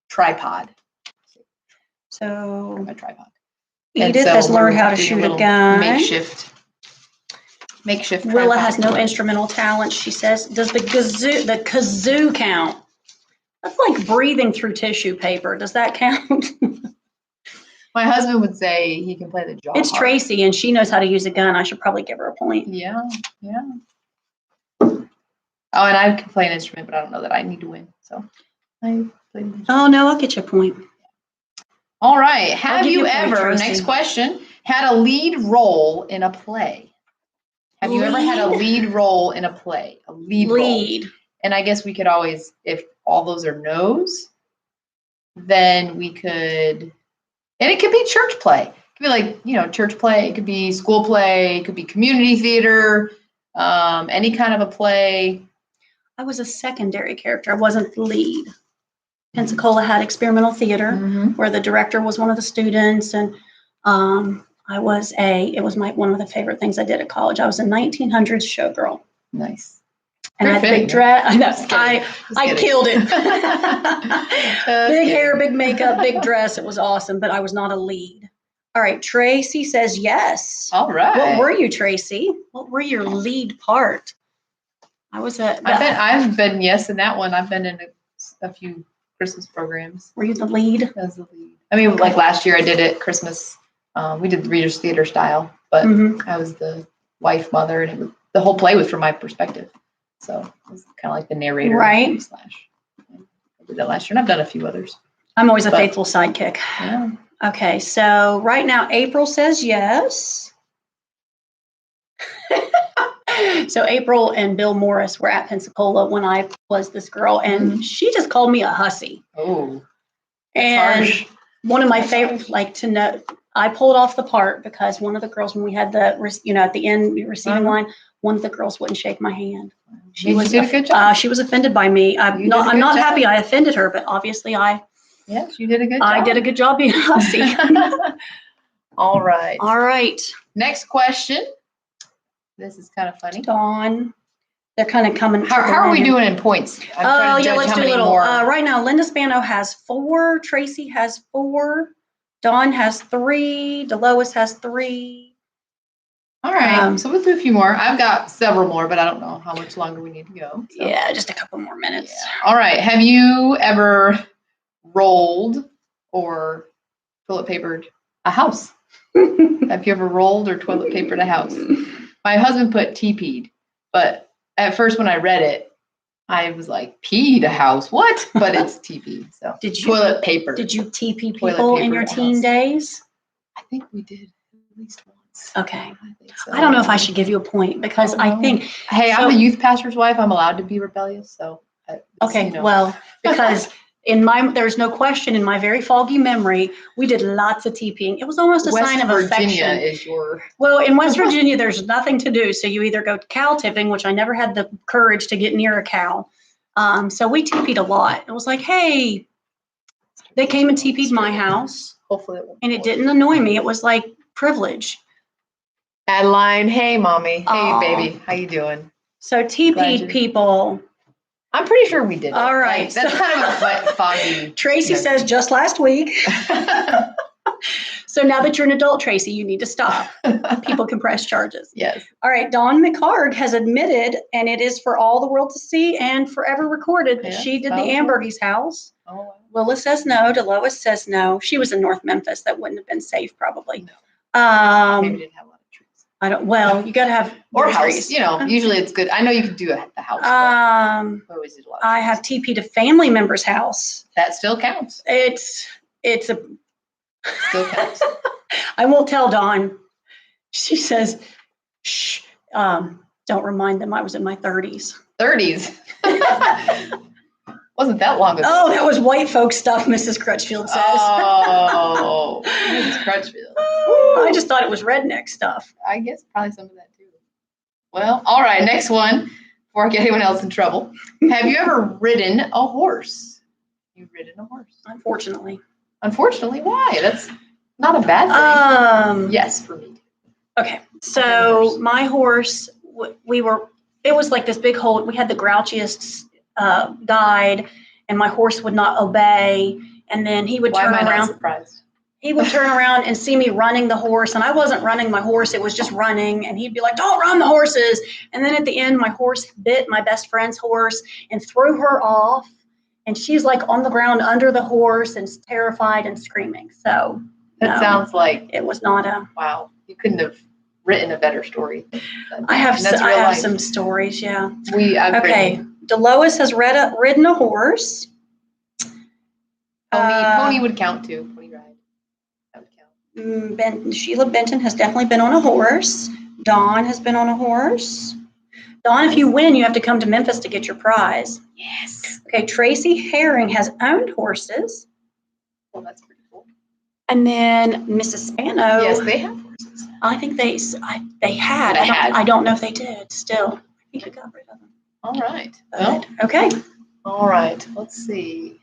Speaker 1: tripod.
Speaker 2: So
Speaker 1: my tripod.
Speaker 2: Edith has learned how to shoot a gun.
Speaker 1: Makeshift.
Speaker 2: Willa has no instrumental talent. She says, "Does the kazoo count?" That's like breathing through tissue paper. Does that count?
Speaker 1: My husband would say he can play the jaw.
Speaker 2: It's Tracy, and she knows how to use a gun. I should probably give her a point.
Speaker 1: Yeah. Oh, and I can play an instrument, but I don't know that I need to win. So I play.
Speaker 2: Oh no, I'll get you a point.
Speaker 1: All right. Have you ever, next question, had a lead role in a play? Have you ever had a lead role in a play? A lead role. And I guess we could always, if all those are no's, then we could, and it could be church play. It could be like, church play. It could be school play. It could be community theater, any kind of a play.
Speaker 2: I was a secondary character. I wasn't the lead. Pensacola had experimental theater where the director was one of the students, and it was one of the favorite things I did at college. I was a 1900s showgirl.
Speaker 1: Nice.
Speaker 2: And I had big dress. I killed it. Big hair, big makeup, big dress. It was awesome, but I was not a lead. All right, Tracy says yes.
Speaker 1: All right.
Speaker 2: What were you, Tracy? What were your lead part?
Speaker 1: I've been yes in that one. I've been in a few Christmas programs.
Speaker 2: Were you the lead?
Speaker 1: As the lead. I mean, like last year I did it Christmas. We did the Reader's Theater style, but I was the wife, mother, and the whole play was from my perspective. So it was kind of like the narrator.
Speaker 2: Right.
Speaker 1: I did that last year, and I've done a few others.
Speaker 2: I'm always a faithful sidekick.
Speaker 1: Yeah.
Speaker 2: Okay, so right now April says yes. So April and Bill Morris were at Pensacola when I was this girl, and she just called me a hussy.
Speaker 1: Oh,
Speaker 2: and
Speaker 1: harsh.
Speaker 2: One of my favorite, like to know, I pulled off the part because one of the girls, when we had the, at the end receiving line, one of the girls wouldn't shake my hand.
Speaker 1: She did a good job.
Speaker 2: She was offended by me. I'm not happy I offended her, but obviously
Speaker 1: Yes, you did a good job.
Speaker 2: I did a good job being hussy.
Speaker 1: All right.
Speaker 2: All right.
Speaker 1: Next question. This is kind of funny.
Speaker 2: Dawn. They're kind of coming.
Speaker 1: How are we doing in points? I'm trying to judge
Speaker 2: let's
Speaker 1: how
Speaker 2: do
Speaker 1: many
Speaker 2: a little.
Speaker 1: more.
Speaker 2: Right now, Linda Spano has 4. Tracy has 4. Dawn has 3. Delois has 3.
Speaker 1: All right. So we'll do a few more. I've got several more, but I don't know how much longer we need to go. So.
Speaker 2: Yeah, just a couple more minutes.
Speaker 1: Yeah. All right. Have you ever rolled or toilet papered a house? Have you ever rolled or toilet papered a house? My husband put TP'd, but at first when I read it, I was like, peed a house? What? But it's TP. So toilet paper.
Speaker 2: Did you TP people in your teen days?
Speaker 1: I think we did at least once.
Speaker 2: Okay.
Speaker 1: I think so.
Speaker 2: I don't know if I should give you a point because I think.
Speaker 1: Hey, I'm the youth pastor's wife. I'm allowed to be rebellious. So.
Speaker 2: Okay. Well, because there's no question in my very foggy memory, we did lots of TPing. It was almost a sign of affection.
Speaker 1: West Virginia is your.
Speaker 2: Well, in West Virginia, there's nothing to do. So you either go cow tipping, which I never had the courage to get near a cow. So we TP'd a lot. It was like, hey, they came and TP'd my house.
Speaker 1: Hopefully
Speaker 2: and it didn't annoy me. It was like privilege.
Speaker 1: Adeline, hey, mommy. Hey, baby. How you doing?
Speaker 2: So TP'd people.
Speaker 1: I'm pretty sure we did it.
Speaker 2: All right.
Speaker 1: Like, that's kind of a foggy.
Speaker 2: Tracy says just last week. So now that you're an adult, Tracy, you need to stop. People can press charges.
Speaker 1: Yes.
Speaker 2: All right. Dawn McHarg has admitted, and it is for all the world to see and forever recorded, that she did the Ambergys house.
Speaker 1: Oh.
Speaker 2: Willa says no. Delois says no. She was in North Memphis. That wouldn't have been safe, probably.
Speaker 1: No. Maybe didn't have a lot of trees.
Speaker 2: I don't. Well, you got to have
Speaker 1: or house. Trees. Usually it's good. I know you can do the house. We always did a lot of
Speaker 2: I have TP'd a family member's house.
Speaker 1: That still counts.
Speaker 2: It's a.
Speaker 1: Still counts.
Speaker 2: I won't tell Dawn. She says, "Shh, don't remind them I was in my 30s."
Speaker 1: 30s. Wasn't that long ago.
Speaker 2: Oh, that was white folk stuff, Mrs. Crutchfield says.
Speaker 1: Oh, Mrs. Crutchfield.
Speaker 2: I just thought it was redneck stuff.
Speaker 1: I guess probably some of that too. Well, all right, next one. Before I get anyone else in trouble, have you ever ridden a horse? You've ridden a horse.
Speaker 2: Unfortunately.
Speaker 1: Unfortunately, why? That's not a bad thing. Yes, for me.
Speaker 2: Okay, so my horse, it was like this big hole. We had the grouchiest guide, and my horse would not obey. And then he would turn around.
Speaker 1: Why am I not surprised?
Speaker 2: He would turn around and see me running the horse, and I wasn't running my horse. It was just running, and he'd be like, "Don't run the horses." And then at the end, my horse bit my best friend's horse and threw her off. And she's like on the ground under the horse and terrified and screaming. So
Speaker 1: that sounds like
Speaker 2: it was not a.
Speaker 1: Wow, you couldn't have written a better story.
Speaker 2: I have some stories. Yeah.
Speaker 1: Okay.
Speaker 2: Delois has ridden a horse.
Speaker 1: Pony would count too. Pony ride. That would count.
Speaker 2: Sheila Benton has definitely been on a horse. Dawn has been on a horse. Dawn, if you win, you have to come to Memphis to get your prize.
Speaker 1: Yes.
Speaker 2: Okay, Tracy Herring has owned horses.
Speaker 1: Well, that's pretty cool.
Speaker 2: And then Mrs. Spano.
Speaker 1: Yes, they have horses.
Speaker 2: I think they had. I don't know if they did still. I think I got rid of them.
Speaker 1: All right. Well,
Speaker 2: okay.
Speaker 1: All right. Let's see.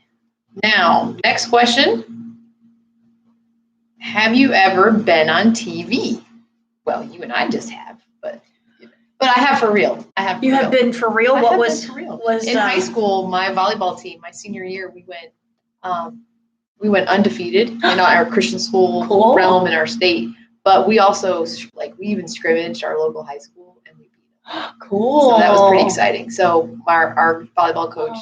Speaker 1: Now, next question. Have you ever been on TV? Well, you and I just have, but I have for real.
Speaker 2: You have been for real? What was
Speaker 1: in high school? My volleyball team, my senior year, we went undefeated in our Christian school realm in our state. But we also we even scrimmaged our local high school, and we beat them.
Speaker 2: Cool.
Speaker 1: So that was pretty exciting. So our volleyball coach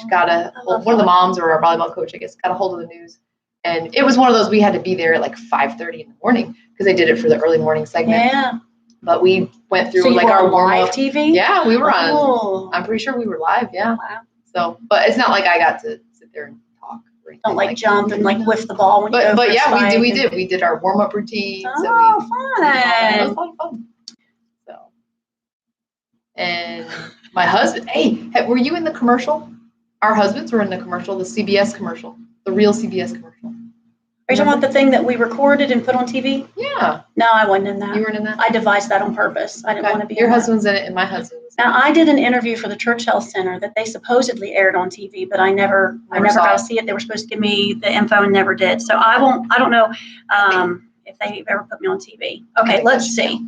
Speaker 1: one of the moms or our volleyball coach, I guess, got a hold of the news, and it was one of those we had to be there at like 5:30 in the morning because they did it for the early morning segment.
Speaker 2: Yeah.
Speaker 1: But we went through our
Speaker 2: live TV.
Speaker 1: Yeah, we were on. I'm pretty sure we were live. Yeah.
Speaker 2: Wow.
Speaker 1: So, but it's not like I got to sit there and talk.
Speaker 2: Don't jump and whiff the ball when you go.
Speaker 1: But yeah, we did our warm up routine.
Speaker 2: Oh, fun!
Speaker 1: It was a lot of fun. So, and my husband. Hey, were you in the commercial? Our husbands were in the commercial, the CBS commercial, the real CBS commercial.
Speaker 2: Are you talking about the thing that we recorded and put on TV?
Speaker 1: Yeah.
Speaker 2: No, I wasn't in that.
Speaker 1: You weren't in that?
Speaker 2: I devised that on purpose. I didn't want to be
Speaker 1: Your
Speaker 2: in that.
Speaker 1: husband's in it and my husband was in
Speaker 2: Now, I did an interview for the Church Health Center that they supposedly aired on TV, but I never got to see it. They were supposed to give me the info and never did. So I don't know if they've ever put me on TV. Okay, let's see.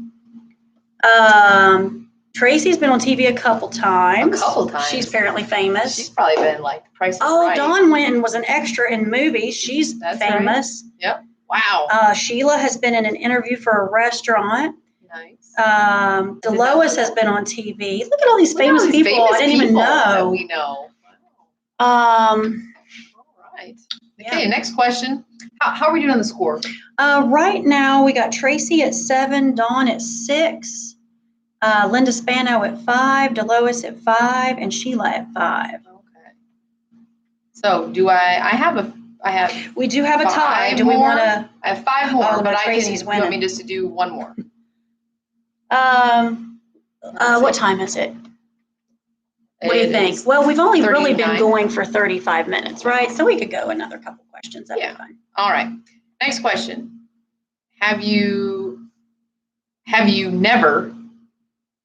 Speaker 2: Tracy's been on TV a couple times. She's apparently famous.
Speaker 1: She's probably been like the Price is Right.
Speaker 2: Dawn went and was an extra in movies. She's famous.
Speaker 1: Right. Yep. Wow.
Speaker 2: Sheila has been in an interview for a restaurant.
Speaker 1: Nice.
Speaker 2: Delois has been on TV. Look at all these famous people I didn't even know.
Speaker 1: That we know.
Speaker 2: All
Speaker 1: right. Okay, next question. How are we doing on the score?
Speaker 2: Right now, we got Tracy at 7, Dawn at 6, Linda Spano at 5, Delois at 5, and Sheila at 5.
Speaker 1: Okay. So
Speaker 2: we do have a tie. Do
Speaker 1: we
Speaker 2: want to?
Speaker 1: I have 5 more, but
Speaker 2: Tracy's
Speaker 1: you want me just to do 1 more?
Speaker 2: What time is it? What do you think? Well, we've only really been going for 35 minutes, right? So we could go another couple questions. That'd be fine.
Speaker 1: All right. Next question. Have you never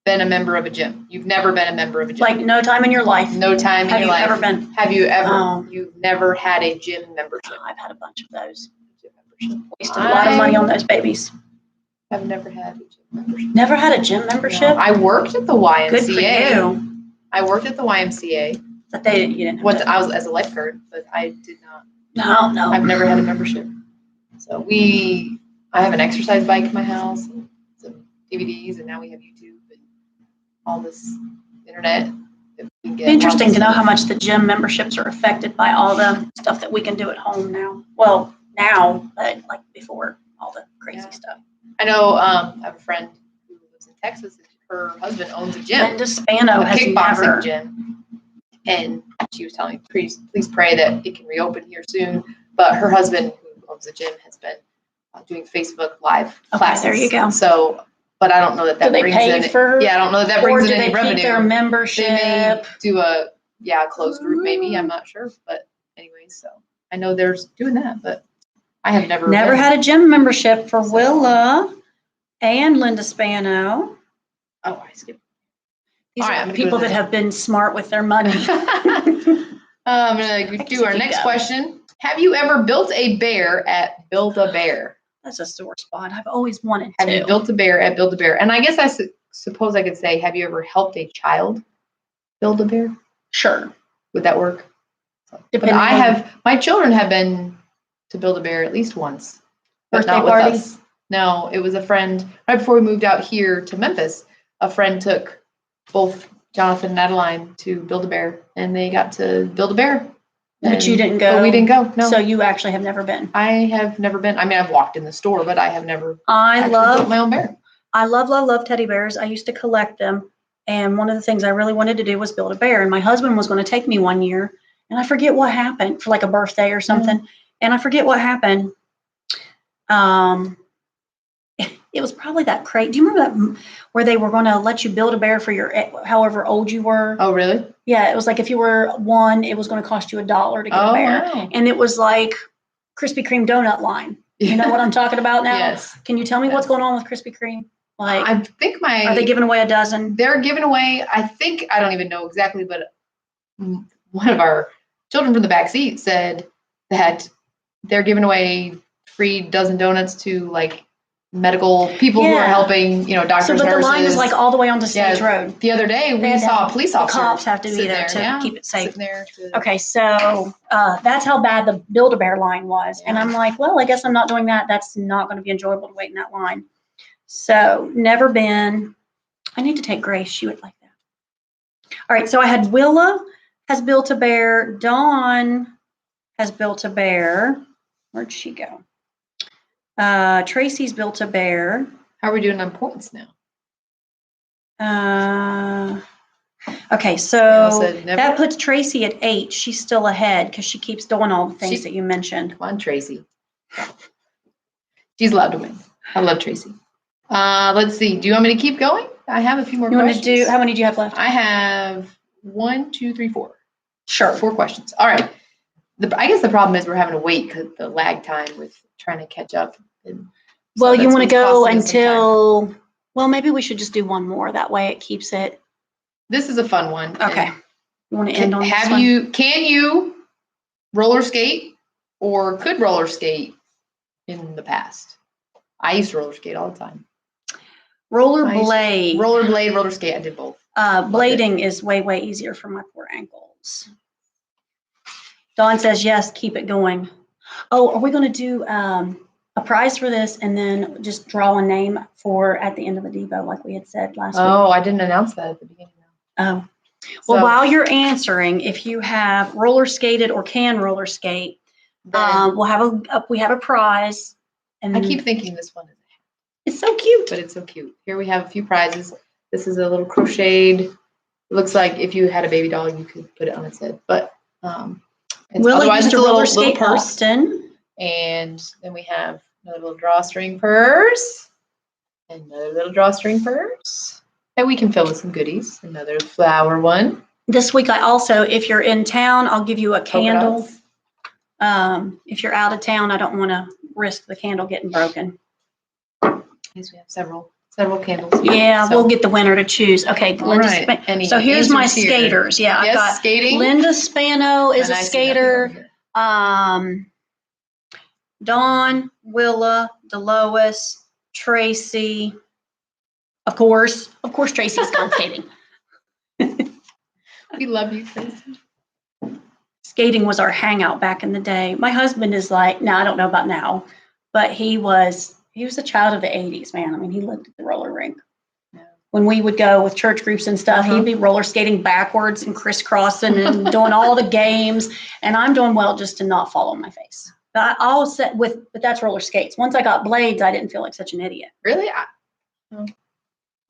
Speaker 1: been a member of a gym? You've never been a member of a gym?
Speaker 2: Like no time in your life?
Speaker 1: No time in your life.
Speaker 2: Have you ever been?
Speaker 1: Have you ever? You've never had a gym membership?
Speaker 2: I've had a bunch of those. Wasted a lot of money on those babies.
Speaker 1: I've never had a gym membership.
Speaker 2: Never had a gym membership?
Speaker 1: No, I worked at the YMCA.
Speaker 2: Good for you.
Speaker 1: I worked at the YMCA.
Speaker 2: But you didn't.
Speaker 1: I was as a lifeguard, but I did
Speaker 2: not. No.
Speaker 1: I've never had a membership. So I have an exercise bike in my house, and some DVDs, and now we have YouTube and all this internet.
Speaker 2: Interesting to know how much the gym memberships are affected by all the stuff that we can do at home now. Well, now, but like before, all the crazy stuff.
Speaker 1: I know I have a friend who lives in Texas. Her husband owns a gym.
Speaker 2: Linda Spano has
Speaker 1: kickboxing gym. And she was telling me, please pray that it can reopen here soon. But her husband, who owns the gym, has been doing Facebook Live classes.
Speaker 2: There you go.
Speaker 1: So, but I don't know that brings in. I don't know that brings in any revenue.
Speaker 2: Keep their membership?
Speaker 1: They may do a closed group, maybe. I'm not sure. But anyway, so I know they're doing that, but I have never
Speaker 2: had a gym membership for Willa and Linda Spano.
Speaker 1: Oh, I skipped.
Speaker 2: These are people that have been smart with their money.
Speaker 1: I'm going to do our next question. Have you ever built a bear at Build-A-Bear?
Speaker 2: That's a sore spot. I've always wanted to.
Speaker 1: Have you built a bear at Build-A-Bear? And I guess I suppose I could say, have you ever helped a child build a bear?
Speaker 2: Sure. Would
Speaker 1: that work? My children have been to Build-A-Bear at least once. But not with us. No, it was a friend. Right before we moved out here to Memphis, a friend took both Jonathan and Adeline to Build-A-Bear, and they got to build a bear.
Speaker 2: But you didn't go?
Speaker 1: But we didn't go, no.
Speaker 2: So you actually have never been?
Speaker 1: I have never been. I mean, I've walked in the store, but I have never built my own bear.
Speaker 2: I love teddy bears. I used to collect them, and one of the things I really wanted to do was build a bear, and my husband was going to take me one year, and I forget what happened, for like a birthday or something, and I forget what happened. It was probably that crate. Do you remember that where they were going to let you build a bear for your however old you were?
Speaker 1: Oh, really?
Speaker 2: Yeah, it was like if you were 1, it was going to cost you $1 to get a bear.
Speaker 1: Wow.
Speaker 2: And it was like Krispy Kreme donut line. You know what I'm talking about now?
Speaker 1: Yes.
Speaker 2: Can you tell me what's going on with Krispy Kreme? Like,
Speaker 1: I think
Speaker 2: are they giving away a dozen?
Speaker 1: They're giving away, I don't even know exactly, but one of our children from the back seat said that they're giving away free dozen donuts to like medical people who are helping, doctors,
Speaker 2: but
Speaker 1: nurses.
Speaker 2: The line is like all the way onto Stage Road.
Speaker 1: The other day we saw a police officer.
Speaker 2: The cops have to be there to keep it safe.
Speaker 1: There
Speaker 2: okay, so that's how bad the Build-A-Bear line was. Yeah. And I'm like, well, I guess I'm not doing that. That's not going to be enjoyable to wait in that line. So never been. I need to take Grace. She would like that. All right, so I had Willa has built a bear. Dawn has built a bear. Where'd she go? Tracy's built a bear.
Speaker 1: How are we doing on points now?
Speaker 2: Okay, so that puts Tracy at 8. She's still ahead because she keeps doing all the things that you mentioned.
Speaker 1: Come on, Tracy. She's allowed to win. I love Tracy. Let's see. Do you want me to keep going? I have a few more questions.
Speaker 2: How many do you have left?
Speaker 1: I have 1, 2, 3, 4.
Speaker 2: Sure.
Speaker 1: 4 questions. All right. I guess the problem is we're having to wait because the lag time with trying to catch up. And so
Speaker 2: Well, you
Speaker 1: that's
Speaker 2: want to
Speaker 1: what's
Speaker 2: go
Speaker 1: costing us some time.
Speaker 2: until, well, maybe we should just do one more. That way it keeps it.
Speaker 1: This is a fun one.
Speaker 2: Okay.
Speaker 1: and
Speaker 2: You want to end on this
Speaker 1: Have
Speaker 2: one?
Speaker 1: you? Can you roller skate or could roller skate in the past? I used to roller skate all the time.
Speaker 2: Rollerblade.
Speaker 1: Rollerblade, roller skate. I did both.
Speaker 2: Blading is way, way easier for my poor ankles. Dawn says, yes, keep it going. Oh, are we going to do a prize for this and then just draw a name for at the end of the Devo like we had said last week?
Speaker 1: Oh, I didn't announce that at the beginning.
Speaker 2: Oh. Well, while you're answering, if you have roller skated or can roller skate, we have a prize. And
Speaker 1: I keep thinking this one is.
Speaker 2: It's so cute.
Speaker 1: But it's so cute. Here we have a few prizes. This is a little crocheted. It looks like if you had a baby doll, you could put it on its head. But
Speaker 2: Willa used to roller skate
Speaker 1: purse.
Speaker 2: often.
Speaker 1: And then we have another little drawstring purse. Another little drawstring purse that we can fill with some goodies. Another flower one.
Speaker 2: This week, I also, if you're in town, I'll give you a candle. If you're out of town, I don't want to risk the candle getting broken.
Speaker 1: Yes, we have several candles here.
Speaker 2: Yeah, we'll get the winner to choose. Okay, Linda.
Speaker 1: Right.
Speaker 2: So here's my
Speaker 1: answers here?
Speaker 2: skaters. Yeah,
Speaker 1: Yes,
Speaker 2: I've got
Speaker 1: skating.
Speaker 2: Linda Spano is
Speaker 1: And
Speaker 2: a
Speaker 1: I see nothing over
Speaker 2: skater.
Speaker 1: here.
Speaker 2: Dawn, Willa, Delois, Tracy. Of course, Tracy's gone skating.
Speaker 1: We love you, Tracy.
Speaker 2: Skating was our hangout back in the day. My husband is like, no, I don't know about now, but he was a child of the 80s, man. I mean, he lived at the roller rink.
Speaker 1: Yeah.
Speaker 2: When we would go with church groups and stuff, he'd be roller skating backwards and crisscrossing and doing all the games. And I'm doing well just to not fall on my face. But but that's roller skates. Once I got blades, I didn't feel like such an idiot.
Speaker 1: Really?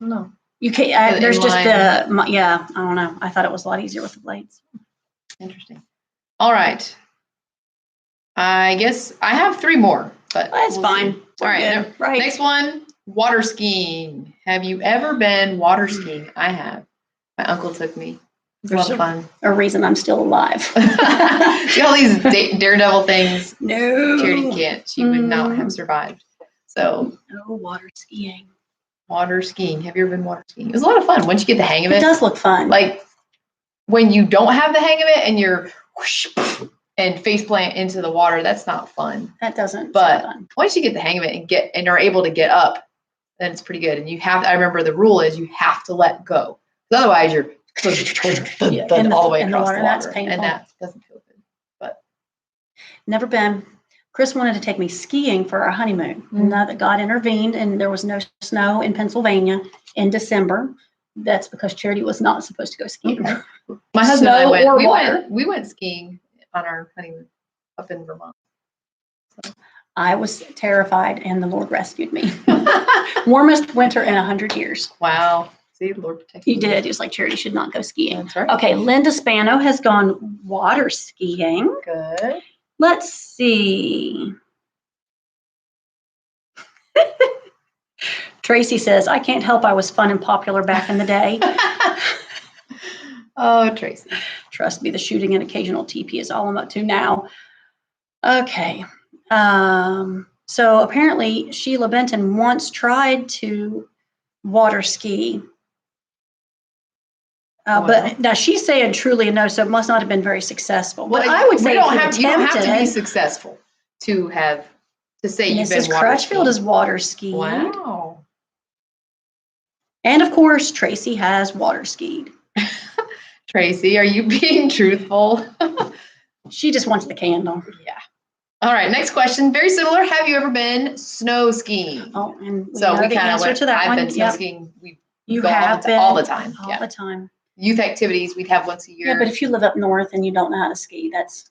Speaker 1: No.
Speaker 2: You can't. There's just I don't know. I thought it was a lot easier with the blades.
Speaker 1: Interesting. All right. I guess I have 3 more, but
Speaker 2: That's fine.
Speaker 1: All right.
Speaker 2: Right.
Speaker 1: Next one, water skiing. Have you ever been water skiing? I have. My uncle took me. It was a lot of fun.
Speaker 2: A reason I'm still alive.
Speaker 1: See all these daredevil things.
Speaker 2: No.
Speaker 1: Charity can't. She would not have survived. So.
Speaker 2: No water skiing.
Speaker 1: Water skiing. Have you ever been water skiing? It was a lot of fun once you get the hang of it.
Speaker 2: It does look fun.
Speaker 1: Like when you don't have the hang of it and you're whoosh, and face plant into the water, that's not fun.
Speaker 2: That doesn't.
Speaker 1: But
Speaker 2: fun.
Speaker 1: Once you get the hang of it and are able to get up, then it's pretty good. And I remember the rule is you have to let go. Because otherwise you're all the way across the water.
Speaker 2: That's painful.
Speaker 1: And that doesn't feel good. But
Speaker 2: never been. Chris wanted to take me skiing for our honeymoon. Mm-hmm. Now that God intervened and there was no snow in Pennsylvania in December, that's because Charity was not supposed to go skiing.
Speaker 1: Okay. My husband and I we went skiing on our honeymoon up in Vermont. So.
Speaker 2: I was terrified and the Lord rescued me. Warmest winter in 100 years.
Speaker 1: Wow. See, the Lord protected you.
Speaker 2: He did. He was like, Charity should not go skiing.
Speaker 1: That's right.
Speaker 2: Okay, Linda Spano has gone water skiing.
Speaker 1: Good.
Speaker 2: Let's see. Tracy says, I can't help I was fun and popular back in the day.
Speaker 1: Oh, Tracy.
Speaker 2: Trust me, the shooting and occasional TP is all I'm up to now. Okay. So apparently Sheila Benton once tried to water ski. But now she's saying truly no, so it must not have been very successful. Well, I would say
Speaker 1: you don't have to be successful to say you've been water skiing. Mrs.
Speaker 2: Crutchfield is water skiing.
Speaker 1: Wow.
Speaker 2: And of course, Tracy has water skied.
Speaker 1: Tracy, are you being truthful?
Speaker 2: She just wants the candle.
Speaker 1: Yeah. All right, next question. Very similar. Have you ever been snow skiing?
Speaker 2: Oh, and we
Speaker 1: know
Speaker 2: the answer to that one.
Speaker 1: I've been snow skiing.
Speaker 2: You have been
Speaker 1: all the time.
Speaker 2: All the time.
Speaker 1: Youth activities we'd have once a year.
Speaker 2: Yeah, but if you live up north and you don't know how to ski, that's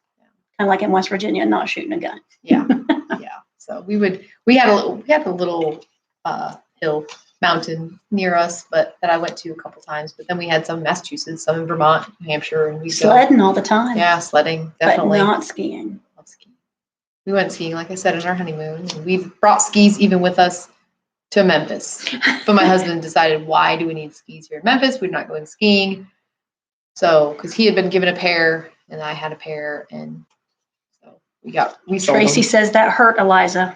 Speaker 2: kind of like in West Virginia, not shooting a gun.
Speaker 1: Yeah, yeah. So we had a little mountain near us, but that I went to a couple times. But then we had some in Massachusetts, some in Vermont, New Hampshire, and we
Speaker 2: sledding all the time.
Speaker 1: Yeah, sledding definitely.
Speaker 2: But not skiing.
Speaker 1: Love skiing. We went skiing, like I said, in our honeymoon. And we brought skis even with us to Memphis. But my husband decided, why do we need skis here in Memphis? We're not going skiing. So, because he had been given a pair and I had a pair, and we sold
Speaker 2: Tracy
Speaker 1: them.
Speaker 2: says that hurt Eliza.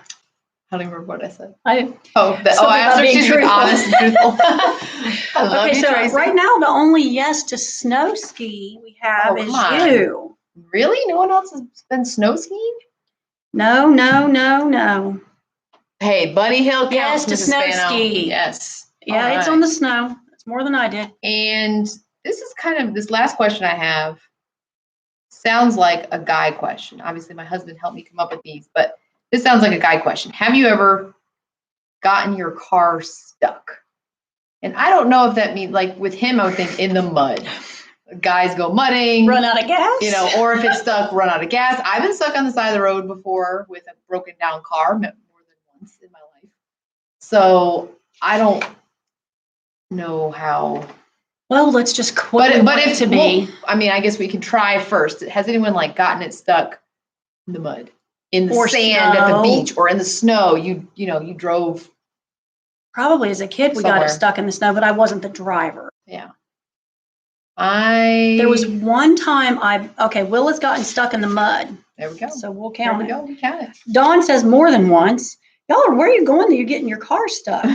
Speaker 1: I don't remember what I said.
Speaker 2: I
Speaker 1: I asked her if she's being honest and truthful. I love
Speaker 2: okay,
Speaker 1: you,
Speaker 2: so
Speaker 1: Tracy.
Speaker 2: right now the only yes to snow ski we have is
Speaker 1: come on.
Speaker 2: you.
Speaker 1: Really? No one else has been snow skiing?
Speaker 2: No, no, no, no.
Speaker 1: Hey, Bunny Hill
Speaker 2: Yes
Speaker 1: counts,
Speaker 2: to
Speaker 1: Mrs.
Speaker 2: snow
Speaker 1: Spano.
Speaker 2: ski.
Speaker 1: Yes.
Speaker 2: Yeah,
Speaker 1: All
Speaker 2: it's
Speaker 1: right.
Speaker 2: on the snow. It's more than I did.
Speaker 1: And this is this last question I have sounds like a guy question. Obviously, my husband helped me come up with these, but this sounds like a guy question. Have you ever gotten your car stuck? And I don't know if that means, like with him, I would think in the mud. Guys go mudding.
Speaker 2: Run out of gas?
Speaker 1: You know, or if it's stuck, run out of gas. I've been stuck on the side of the road before with a broken down car more than once in my life. So I don't know how.
Speaker 2: Well, let's just quit
Speaker 1: But
Speaker 2: to be.
Speaker 1: I mean, I guess we can try first. Has anyone like gotten it stuck in the mud, in the
Speaker 2: Or
Speaker 1: sand at the
Speaker 2: snow.
Speaker 1: beach, or in the snow? You drove.
Speaker 2: Probably as a kid we got
Speaker 1: somewhere.
Speaker 2: it stuck in the snow, but I wasn't the driver.
Speaker 1: Yeah.
Speaker 2: There was one time Will has gotten stuck in the mud.
Speaker 1: There we go.
Speaker 2: So we'll count it.
Speaker 1: There we go. We count it.
Speaker 2: Dawn says more than once. Y'all, where are you going that you're getting your car stuck?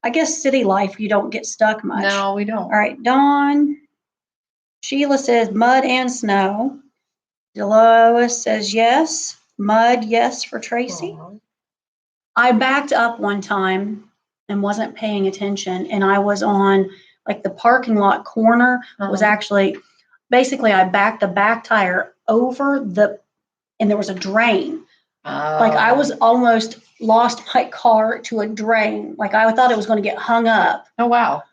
Speaker 2: I guess city life, you don't get stuck much.
Speaker 1: No, we don't.
Speaker 2: All right, Dawn. Sheila says mud and snow. Delois says yes. Mud, yes for Tracy. I backed up one time and wasn't paying attention, and I was on like the parking lot corner was actually, basically I backed the back tire over and there was a drain. Like I was almost lost my car to a drain. Like I thought it was going to get hung up.
Speaker 1: Oh, wow.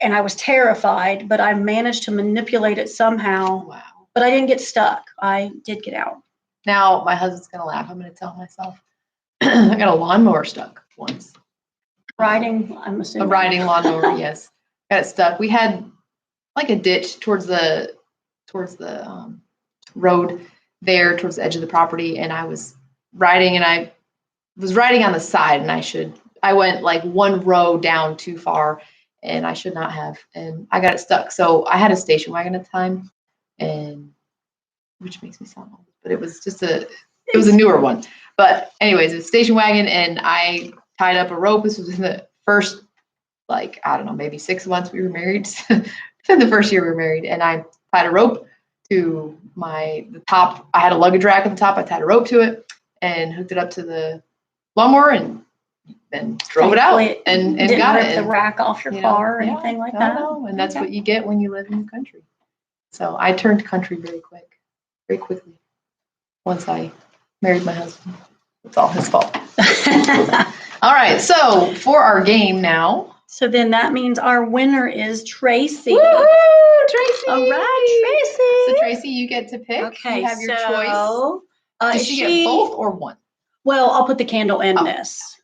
Speaker 2: And I was terrified, but I managed to manipulate it somehow.
Speaker 1: Wow.
Speaker 2: But I didn't get stuck. I did get out.
Speaker 1: Now my husband's going to laugh. I'm going to tell myself. I got a lawnmower stuck once.
Speaker 2: Riding, I'm assuming.
Speaker 1: A riding lawnmower, yes. Got it stuck. We had like a ditch towards the road there, towards the edge of the property, and I was riding, and I was riding on the side, and I went like one row down too far, and I should not have, and I got it stuck. So I had a station wagon at the time, and which makes me sound old, but it was a newer one. But anyways, it's a station wagon, and I tied up a rope. This was in the first, like, I don't know, maybe 6 months we were married. In the first year we were married, and I tied a rope to the top. I had a luggage rack at the top. I tied a rope to it and hooked it up to the lawnmower, and then drove it out and
Speaker 2: didn't
Speaker 1: got
Speaker 2: rip
Speaker 1: it.
Speaker 2: the rack off your car or anything like that.
Speaker 1: No, and that's what you get when you live in the country. So I turned country very quickly. Once I married my husband. It's all his fault. All right, so for our game now.
Speaker 2: So then that means our winner is Tracy.
Speaker 1: Woo, Tracy!
Speaker 2: All right, Tracy.
Speaker 1: So Tracy, you get to pick.
Speaker 2: Okay,
Speaker 1: you have your choice. Does she get both or one?
Speaker 2: Well, I'll put the candle in this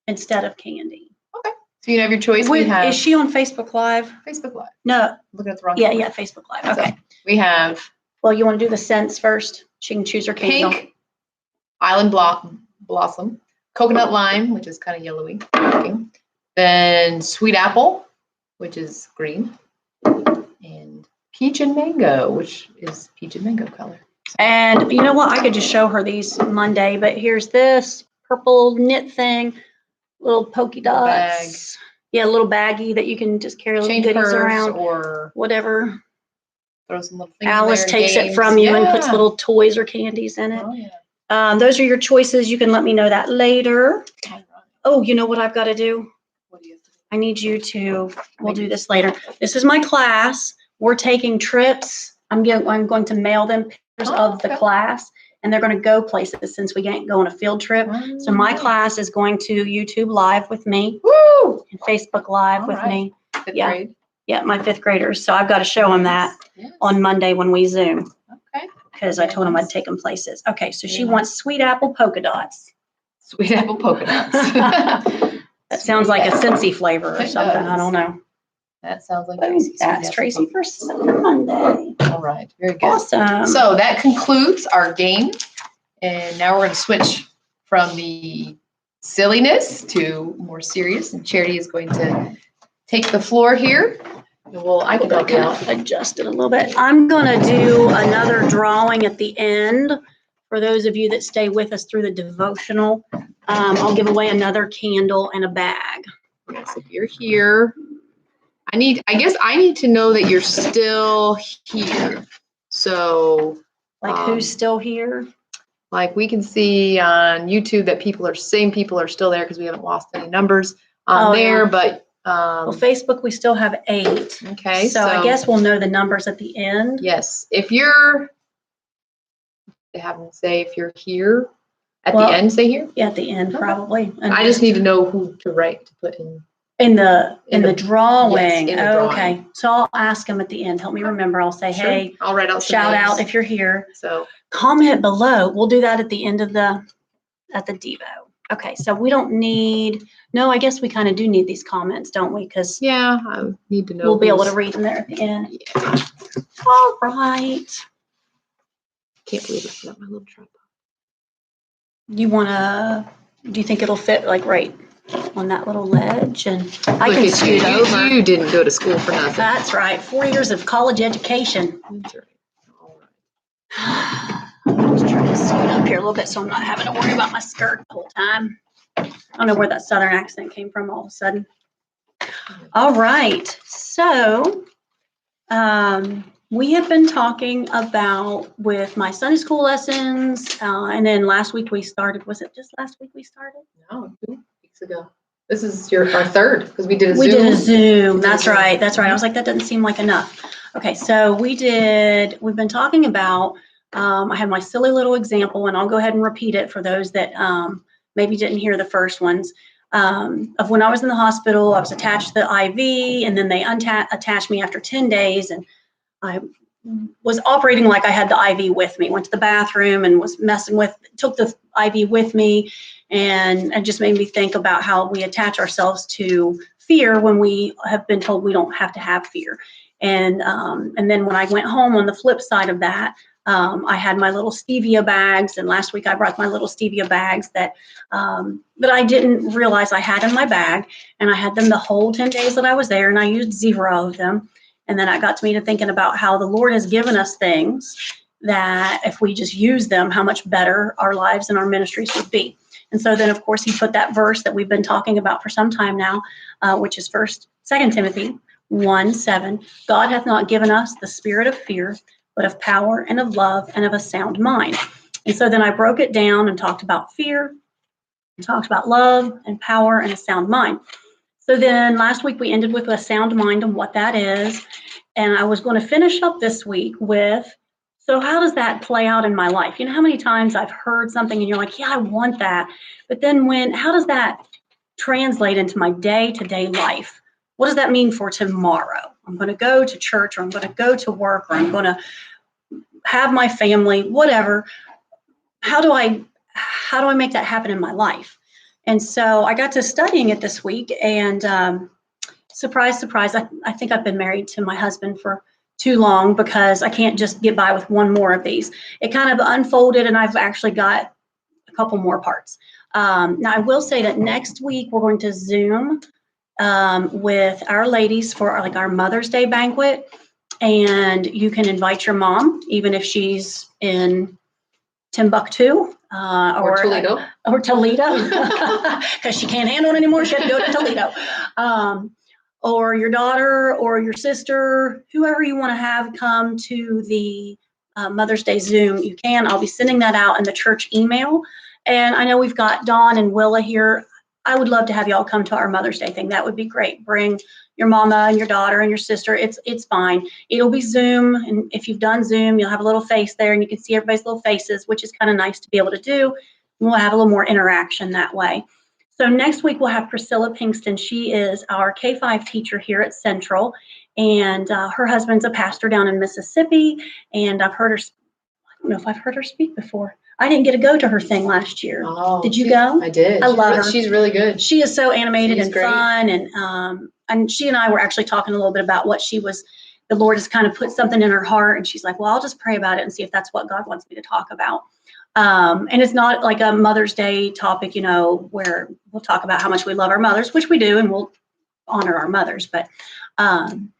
Speaker 2: instead of candy.
Speaker 1: Okay. So you have your choice.
Speaker 2: Is she on Facebook Live?
Speaker 1: Facebook Live.
Speaker 2: No.
Speaker 1: Looking at the wrong.
Speaker 2: Yeah, Facebook Live. Okay.
Speaker 1: So we have.
Speaker 2: Well, you want to do the scents first? She can choose her candle.
Speaker 1: Pink, Island Blossom, coconut lime, which is kind of yellowy looking. Then sweet apple, which is green, and peach and mango, which is peach and mango color.
Speaker 2: And you know what? I could just show her these Monday, but here's this purple knit thing, little polka dots.
Speaker 1: Bag.
Speaker 2: Yeah, a little baggie that you can just carry little
Speaker 1: Change
Speaker 2: goodies
Speaker 1: purse
Speaker 2: around
Speaker 1: or
Speaker 2: whatever.
Speaker 1: Throw some little things
Speaker 2: Alice
Speaker 1: in there,
Speaker 2: takes
Speaker 1: games.
Speaker 2: it from you and puts little toys or candies in it.
Speaker 1: Oh, yeah.
Speaker 2: Those are your choices. You can let me know that later. Oh, you know what I've got to do?
Speaker 1: What do you have to do?
Speaker 2: I need you to, we'll do this later. This is my class. We're taking trips. I'm going to mail them pictures of the class, and they're going to go places since we ain't going a field trip. So my class is going to YouTube Live with me.
Speaker 1: Woo!
Speaker 2: And Facebook Live with me.
Speaker 1: Fifth grade.
Speaker 2: Yeah, my fifth graders. So I've got to show them that on Monday when we Zoom.
Speaker 1: Okay.
Speaker 2: Because I told them I'd take them places. Okay, so she wants sweet apple polka dots.
Speaker 1: Sweet apple polka dots.
Speaker 2: That sounds like a Scentsy flavor or something. I don't know.
Speaker 1: That sounds like
Speaker 2: That's Tracy for Monday.
Speaker 1: All right, very good.
Speaker 2: Awesome.
Speaker 1: So that concludes our game. And now we're going to switch from the silliness to more serious. And Charity is going to take the floor here. Well, I can help you out.
Speaker 2: Adjust it a little bit. I'm going to do another drawing at the end for those of you that stay with us through the devotional, I'll give away another candle and a bag.
Speaker 1: Yes, if you're here, I guess I need to know that you're still here. So,
Speaker 2: Like who's still here?
Speaker 1: Like we can see on YouTube that people are still there because we haven't lost any numbers on there. Yeah. But
Speaker 2: well, Facebook, we still have 8.
Speaker 1: Okay.
Speaker 2: So I guess we'll know the numbers at the end.
Speaker 1: Yes. If you're, they have them say if you're here at the end, say here.
Speaker 2: Yeah, at the end probably.
Speaker 1: And I just need to know who to put
Speaker 2: in the drawing.
Speaker 1: Yes, in the drawing.
Speaker 2: Okay. So I'll ask them at the end. Help me remember. I'll say,
Speaker 1: sure.
Speaker 2: Hey,
Speaker 1: I'll write out
Speaker 2: shout out if you're here.
Speaker 1: So
Speaker 2: comment below. We'll do that at the end of at the Devo. Okay. So we don't need, no, I guess we kind of do need these comments, don't we? Because
Speaker 1: yeah, I need to know.
Speaker 2: We'll be able to read them there at the end.
Speaker 1: Yeah.
Speaker 2: All right.
Speaker 1: Can't believe I forgot my little tripod.
Speaker 2: Do you think it'll fit like right on that little ledge? And I can scoot over.
Speaker 1: You didn't go to school for nothing.
Speaker 2: That's right. 4 years of college education.
Speaker 1: That's right. All
Speaker 2: right. I'm just trying to scoot up here a little bit so I'm not having to worry about my skirt the whole time. I don't know where that southern accent came from all of a sudden. All right. So, we have been talking about with my Sunday school lessons, and then last week we started. Was it just last week we started?
Speaker 1: No, 2 weeks ago. This is our third because we did a Zoom.
Speaker 2: We did a Zoom. That's right. That's right. I was like, that doesn't seem like enough. Okay, so we've been talking about. I have my silly little example, and I'll go ahead and repeat it for those that maybe didn't hear the first ones. Of when I was in the hospital, I was attached to the IV, and then they attached me after 10 days, and I was operating like I had the IV with me, went to the bathroom and was took the IV with me. And it just made me think about how we attach ourselves to fear when we have been told we don't have to have fear. And then when I went home on the flip side of that, I had my little stevia bags. And last week I brought my little stevia bags that I didn't realize I had in my bag. And I had them the whole 10 days that I was there, and I used 0 of them. And then I got to me to thinking about how the Lord has given us things that if we just use them, how much better our lives and our ministries would be. And so then, of course, he put that verse that we've been talking about for some time now, which is 2 Timothy 1:7. God hath not given us the spirit of fear, but of power and of love and of a sound mind. And so then I broke it down and talked about fear, and talked about love and power and a sound mind. So then last week we ended with a sound mind and what that is. And I was going to finish up this week with, so how does that play out in my life? You know how many times I've heard something and you're like, yeah, I want that. But then how does that translate into my day-to-day life? What does that mean for tomorrow? I'm going to go to church, or I'm going to go to work, or I'm going to have my family, whatever. How do I make that happen in my life? And so I got to studying it this week, and surprise, surprise, I think I've been married to my husband for too long because I can't just get by with one more of these. It kind of unfolded, and I've actually got a couple more parts. Now, I will say that next week we're going to Zoom with our ladies for our Mother's Day banquet, and you can invite your mom, even if she's in Timbuktu.
Speaker 1: Or Toledo.
Speaker 2: Or Toledo, because she can't handle it anymore. She had to go to Toledo. Or your daughter or your sister, whoever you want to have come to the Mother's Day Zoom, you can. I'll be sending that out in the church email. And I know we've got Dawn and Willa here. I would love to have y'all come to our Mother's Day thing. That would be great. Bring your mama and your daughter and your sister. It's fine. It'll be Zoom. And if you've done Zoom, you'll have a little face there and you can see everybody's little faces, which is kind of nice to be able to do. We'll have a little more interaction that way. So next week we'll have Priscilla Pinkston. She is our K-5 teacher here at Central, and her husband's a pastor down in Mississippi. And I've heard her. I don't know if I've heard her speak before. I didn't get to go to her thing last year.
Speaker 1: Oh,
Speaker 2: did you go?
Speaker 1: I did.
Speaker 2: I love her.
Speaker 1: She's really good.
Speaker 2: She is so animated and
Speaker 1: great.
Speaker 2: fun, and she and I were actually talking a little bit about what the Lord has kind of put something in her heart, and she's like, well, I'll just pray about it and see if that's what God wants me to talk about. And it's not like a Mother's Day topic, where we'll talk about how much we love our mothers, which we do, and we'll honor our mothers. But, and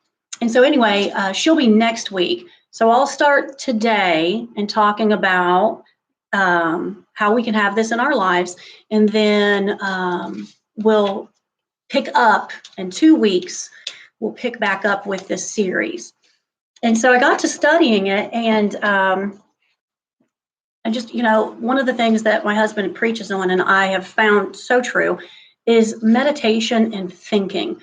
Speaker 2: so anyway, she'll be next week. So I'll start today and talking about how we can have this in our lives. And then we'll pick up in 2 weeks, we'll pick back up with this series. And so I got to studying it, and I just, one of the things that my husband preaches on, and I have found so true, is meditation and thinking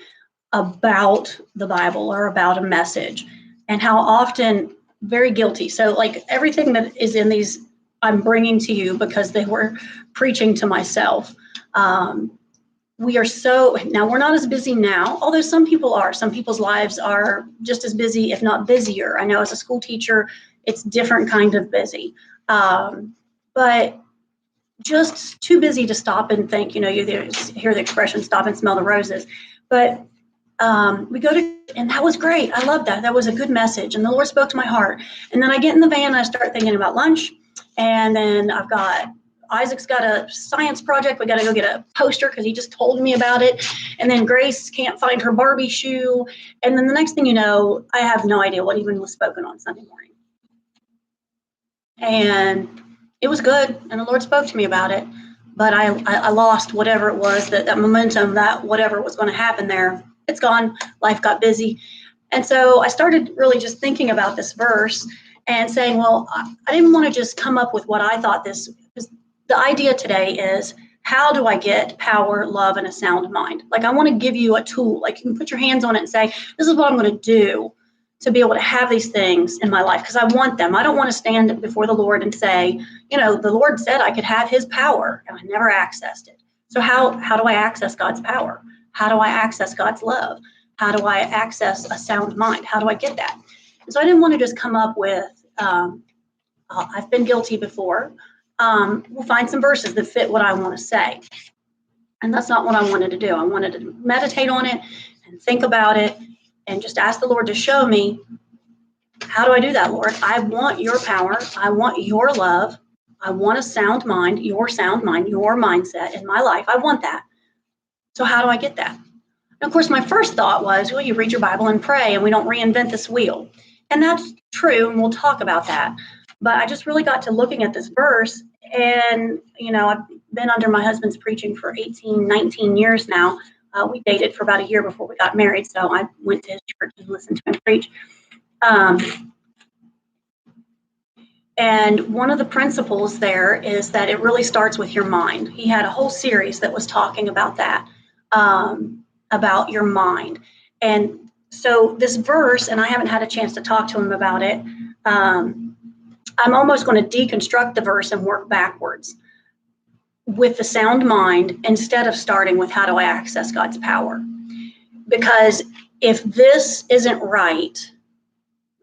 Speaker 2: about the Bible or about a message, and how often, very guilty. So like everything that is in these, I'm bringing to you because they were preaching to myself. We are so, now we're not as busy now, although some people are. Some people's lives are just as busy, if not busier. I know as a school teacher, it's different kind of busy. But just too busy to stop and think, you hear the expression, stop and smell the roses. But we go to, and that was great. I love that. That was a good message. And the Lord spoke to my heart. And then I get in the van and I start thinking about lunch. And then Isaac's got a science project. We got to go get a poster because he just told me about it. And then Grace can't find her Barbie shoe. And then the next thing you know, I have no idea what even was spoken on Sunday morning. And it was good. And the Lord spoke to me about it. But I lost whatever it was, that momentum, that whatever was going to happen there. It's gone. Life got busy. And so I started really just thinking about this verse and saying, well, I didn't want to just come up with what I thought this, because the idea today is, how do I get power, love, and a sound mind? Like, I want to give you a tool. Like, you can put your hands on it and say, this is what I'm going to do to be able to have these things in my life, because I want them. I don't want to stand before the Lord and say, the Lord said I could have his power, and I never accessed it. So how do I access God's power? How do I access God's love? How do I access a sound mind? How do I get that? And so I didn't want to just come up with, I've been guilty before. We'll find some verses that fit what I want to say. And that's not what I wanted to do. I wanted to meditate on it and think about it and just ask the Lord to show me, how do I do that, Lord? I want your power. I want your love. I want a sound mind, your mindset in my life. I want that. So how do I get that? And of course, my first thought was, well, you read your Bible and pray, and we don't reinvent this wheel. And that's true, and we'll talk about that. But I just really got to looking at this verse, and, I've been under my husband's preaching for 18, 19 years now. We dated for about a year before we got married, so I went to his church and listened to him preach. And one of the principles there is that it really starts with your mind. He had a whole series that was talking about that, about your mind. And so this verse, and I haven't had a chance to talk to him about it, I'm almost going to deconstruct the verse and work backwards with the sound mind instead of starting with how do I access God's power. Because if this isn't right,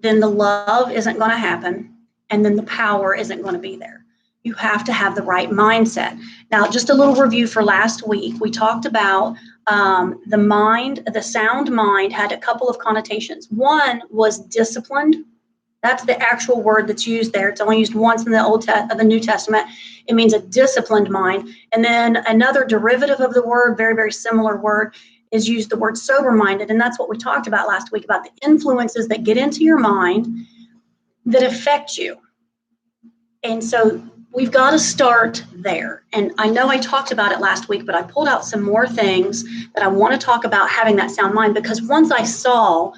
Speaker 2: then the love isn't going to happen, and then the power isn't going to be there. You have to have the right mindset. Now, just a little review for last week. We talked about the sound mind had a couple of connotations. One was disciplined. That's the actual word that's used there. It's only used once in the New Testament. It means a disciplined mind. And then another derivative of the word, very, very similar word, is used, the word sober-minded. And that's what we talked about last week, about the influences that get into your mind that affect you. And so we've got to start there. And I know I talked about it last week, but I pulled out some more things that I want to talk about having that sound mind, because once I saw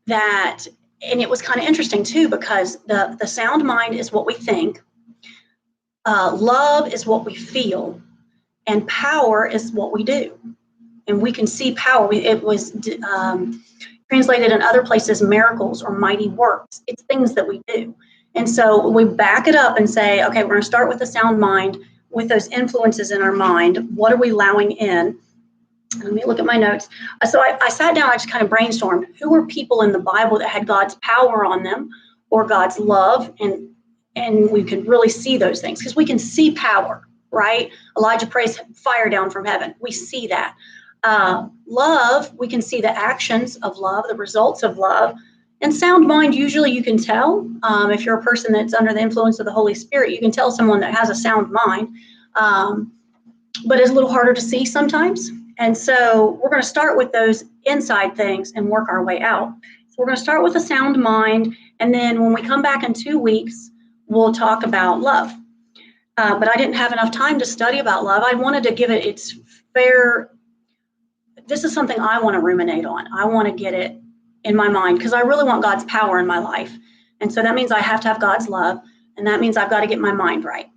Speaker 2: that, and it was kind of interesting too, because the sound mind is what we think, love is what we feel, and power is what we do. And we can see power. It was translated in other places, miracles or mighty works. It's things that we do. And so we back it up and say, okay, we're going to start with the sound mind, with those influences in our mind. What are we allowing in? Let me look at my notes. So I sat down, I just kind of brainstormed, who were people in the Bible that had God's power on them or God's love? And we could really see those things, because we can see power, right? Elijah prays fire down from heaven. We see that. Love, we can see the actions of love, the results of love. And sound mind, usually you can tell, if you're a person that's under the influence of the Holy Spirit, you can tell someone that has a sound mind, but it's a little harder to see sometimes. And so we're going to start with those inside things and work our way out. So we're going to start with a sound mind. And then when we come back in 2 weeks, we'll talk about love. but I didn't have enough time to study about love. I wanted to give it its fair. This is something I want to ruminate on. I want to get it in my mind because I really want God's power in my life. And so that means I have to have God's love. And that means I've got to get my mind right.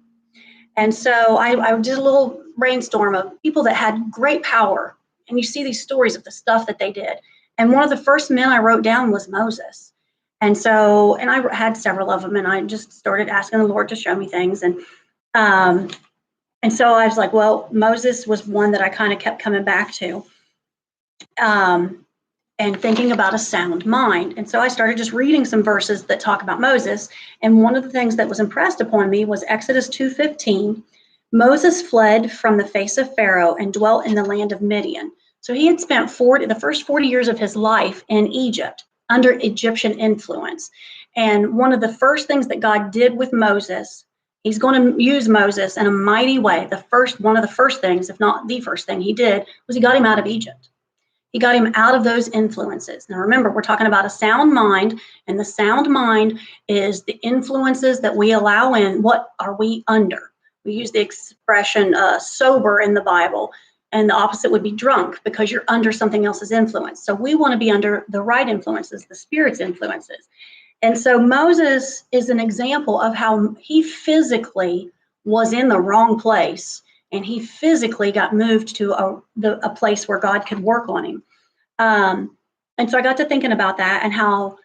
Speaker 2: And so I did a little brainstorm of people that had great power. And you see these stories of the stuff that they did. And one of the first men I wrote down was Moses. And so, and I had several of them, and I just started asking the Lord to show me things. And so I was like, well, Moses was one that I kind of kept coming back to. And thinking about a sound mind. And so I started just reading some verses that talk about Moses. And one of the things that was impressed upon me was Exodus 2:15. Moses fled from the face of Pharaoh and dwelt in the land of Midian. So he had spent the first 40 years of his life in Egypt under Egyptian influence. And one of the first things that God did with Moses, he's going to use Moses in a mighty way. One of the first things, if not the first thing he did, was he got him out of Egypt. He got him out of those influences. Now, remember, we're talking about a sound mind, and the sound mind is the influences that we allow in. What are we under? We use the expression sober in the Bible, and the opposite would be drunk because you're under something else's influence. So we want to be under the right influences, the Spirit's influences. And so Moses is an example of how he physically was in the wrong place. And he physically got moved to a place where God could work on him. And so I got to thinking about that and how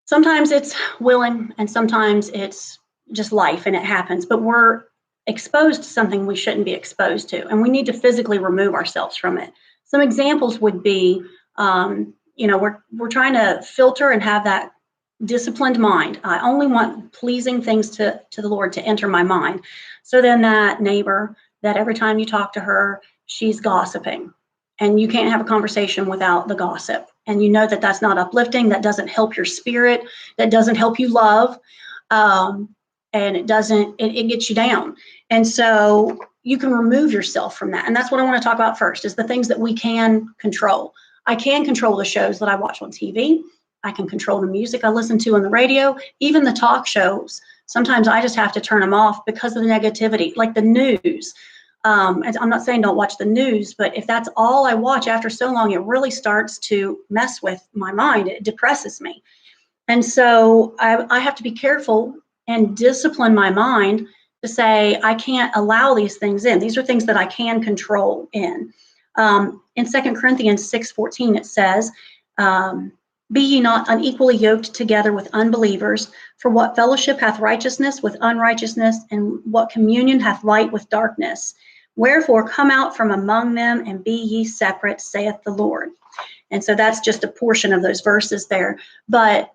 Speaker 2: sometimes it's willing and sometimes it's just life and it happens. But we're exposed to something we shouldn't be exposed to. And we need to physically remove ourselves from it. Some examples would be, we're trying to filter and have that disciplined mind. I only want pleasing things to the Lord to enter my mind. So then that neighbor, that every time you talk to her, she's gossiping. And you can't have a conversation without the gossip. And you know that that's not uplifting. That doesn't help your spirit. That doesn't help you love. And it gets you down. And so you can remove yourself from that. And that's what I want to talk about first, is the things that we can control. I can control the shows that I watch on TV. I can control the music I listen to on the radio, even the talk shows. Sometimes I just have to turn them off because of the negativity, like the news. I'm not saying don't watch the news, but if that's all I watch after so long, it really starts to mess with my mind. It depresses me. And so I have to be careful and discipline my mind to say, I can't allow these things in. These are things that I can control in. In 2 Corinthians 6:14, it says, be ye not unequally yoked together with unbelievers, for what fellowship hath righteousness with unrighteousness, and what communion hath light with darkness? Wherefore come out from among them and be ye separate, saith the Lord. And so that's just a portion of those verses there. But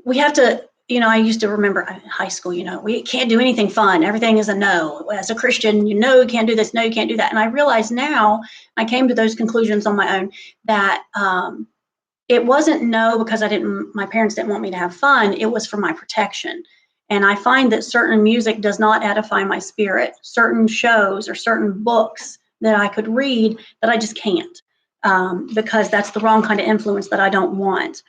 Speaker 2: we have to, I used to remember in high school, we can't do anything fun. Everything is a no. As a Christian, you can't do this. No, you can't do that. And I realize now, I came to those conclusions on my own, that it wasn't no because my parents didn't want me to have fun. It was for my protection. And I find that certain music does not edify my spirit, certain shows or certain books that I could read that I just can't, because that's the wrong kind of influence that I don't want.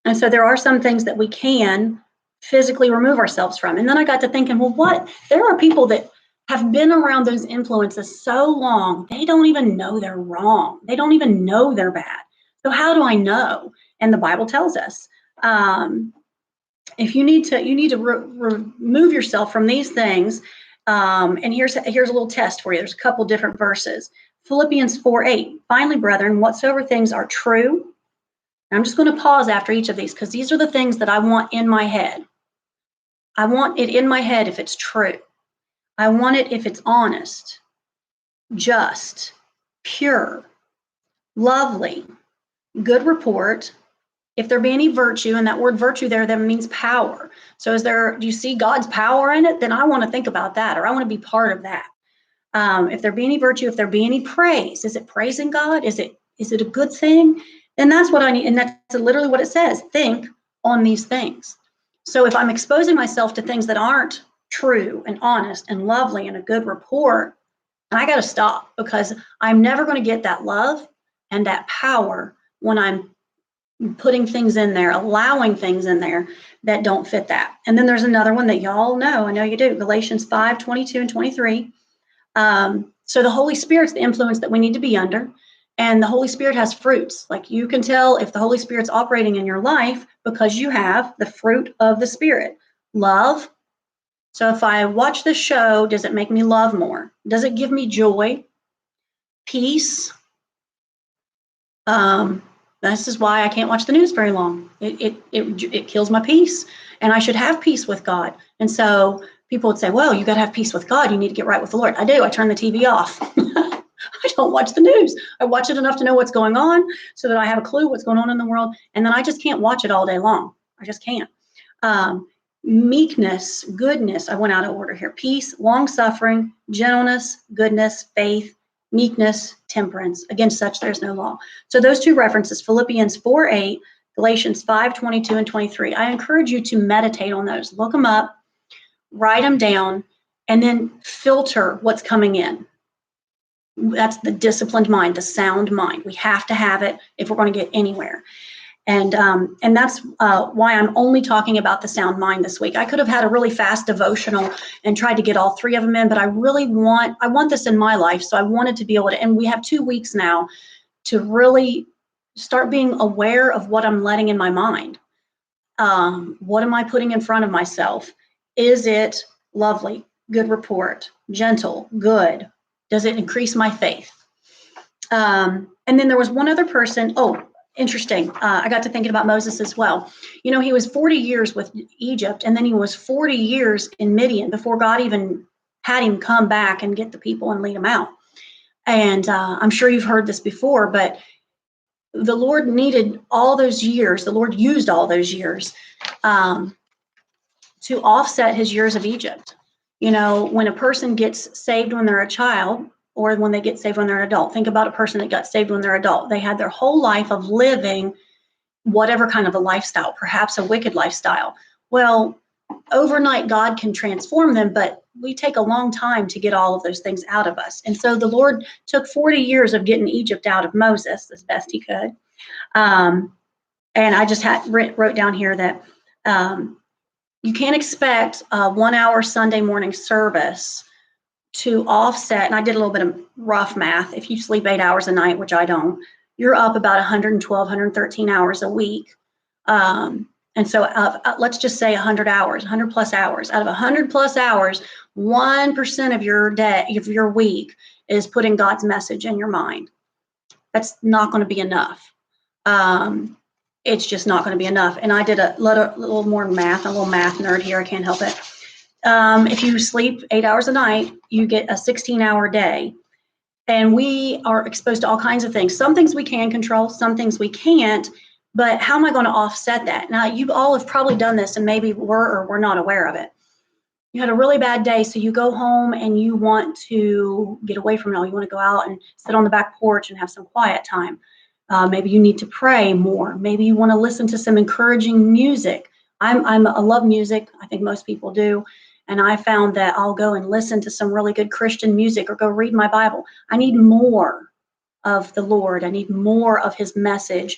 Speaker 2: And so there are some things that we can physically remove ourselves from. And then I got to thinking, well, there are people that have been around those influences so long, they don't even know they're wrong. They don't even know they're bad. So how do I know? And the Bible tells us, if you need to remove yourself from these things. And here's a little test for you. There's a couple different verses. Philippians 4:8. Finally, brethren, whatsoever things are true. I'm just going to pause after each of these because these are the things that I want in my head. I want it in my head if it's true. I want it if it's honest, just, pure, lovely, good report. If there be any virtue, and that word virtue there, that means power. So do you see God's power in it? Then I want to think about that, or I want to be part of that. If there be any virtue, if there be any praise, is it praising God? Is it a good thing? Then that's what I need. And that's literally what it says. Think on these things. So if I'm exposing myself to things that aren't true and honest and lovely and a good report, I got to stop, because I'm never going to get that love and that power when I'm putting things in there, allowing things in there that don't fit that. And then there's another one that y'all know, I know you do, Galatians 5:22 and 23. So the Holy Spirit's the influence that we need to be under. And the Holy Spirit has fruits. Like you can tell if the Holy Spirit's operating in your life because you have the fruit of the Spirit. Love. So if I watch this show, does it make me love more? Does it give me joy? Peace. This is why I can't watch the news very long. It kills my peace, and I should have peace with God. And so people would say, well, you got to have peace with God. You need to get right with the Lord. I do. I turn the TV off. I don't watch the news. I watch it enough to know what's going on so that I have a clue what's going on in the world. And then I just can't watch it all day long. I just can't. Meekness, goodness. I went out of order here. Peace, long suffering, gentleness, goodness, faith, meekness, temperance. Against such there's no law. So those two references, Philippians 4:8, Galatians 5:22 and 23. I encourage you to meditate on those. Look them up, write them down, and then filter what's coming in. That's the disciplined mind, the sound mind. We have to have it if we're going to get anywhere. And that's why I'm only talking about the sound mind this week. I could have had a really fast devotional and tried to get all three of them in, but I want this in my life. So I wanted to be able to, and we have 2 weeks now to really start being aware of what I'm letting in my mind. What am I putting in front of myself? Is it lovely, good report, gentle, good? Does it increase my faith? And then there was one other person. Oh, interesting. I got to thinking about Moses as well. You know, he was 40 years with Egypt, and then he was 40 years in Midian before God even had him come back and get the people and lead them out. And I'm sure you've heard this before, but the Lord needed all those years. The Lord used all those years to offset his years of Egypt. You know, when a person gets saved when they're a child, or when they get saved when they're an adult. Think about a person that got saved when they're adult. They had their whole life of living whatever kind of a lifestyle, perhaps a wicked lifestyle. Well, overnight, God can transform them, but we take a long time to get all of those things out of us. And so the Lord took 40 years of getting Egypt out of Moses as best he could. And I just wrote down here that you can't expect a 1 hour Sunday morning service to offset, and I did a little bit of rough math. If you sleep 8 hours a night, which I don't, you're up about 112, 113 hours a week. And so let's just say 100 hours, 100 plus hours. Out of 100 plus hours, 1% of your day, of your week, is putting God's message in your mind. That's not going to be enough. It's just not going to be enough. And I did a little more math, a little math nerd here. I can't help it. If you sleep 8 hours a night, you get a 16-hour day. And we are exposed to all kinds of things. Some things we can control, some things we can't. But how am I going to offset that? Now, you all have probably done this and maybe were or were not aware of it. You had a really bad day, so you go home and you want to get away from it all. You want to go out and sit on the back porch and have some quiet time. Maybe you need to pray more. Maybe you want to listen to some encouraging music. I love music. I think most people do. And I found that I'll go and listen to some really good Christian music or go read my Bible. I need more of the Lord. I need more of his message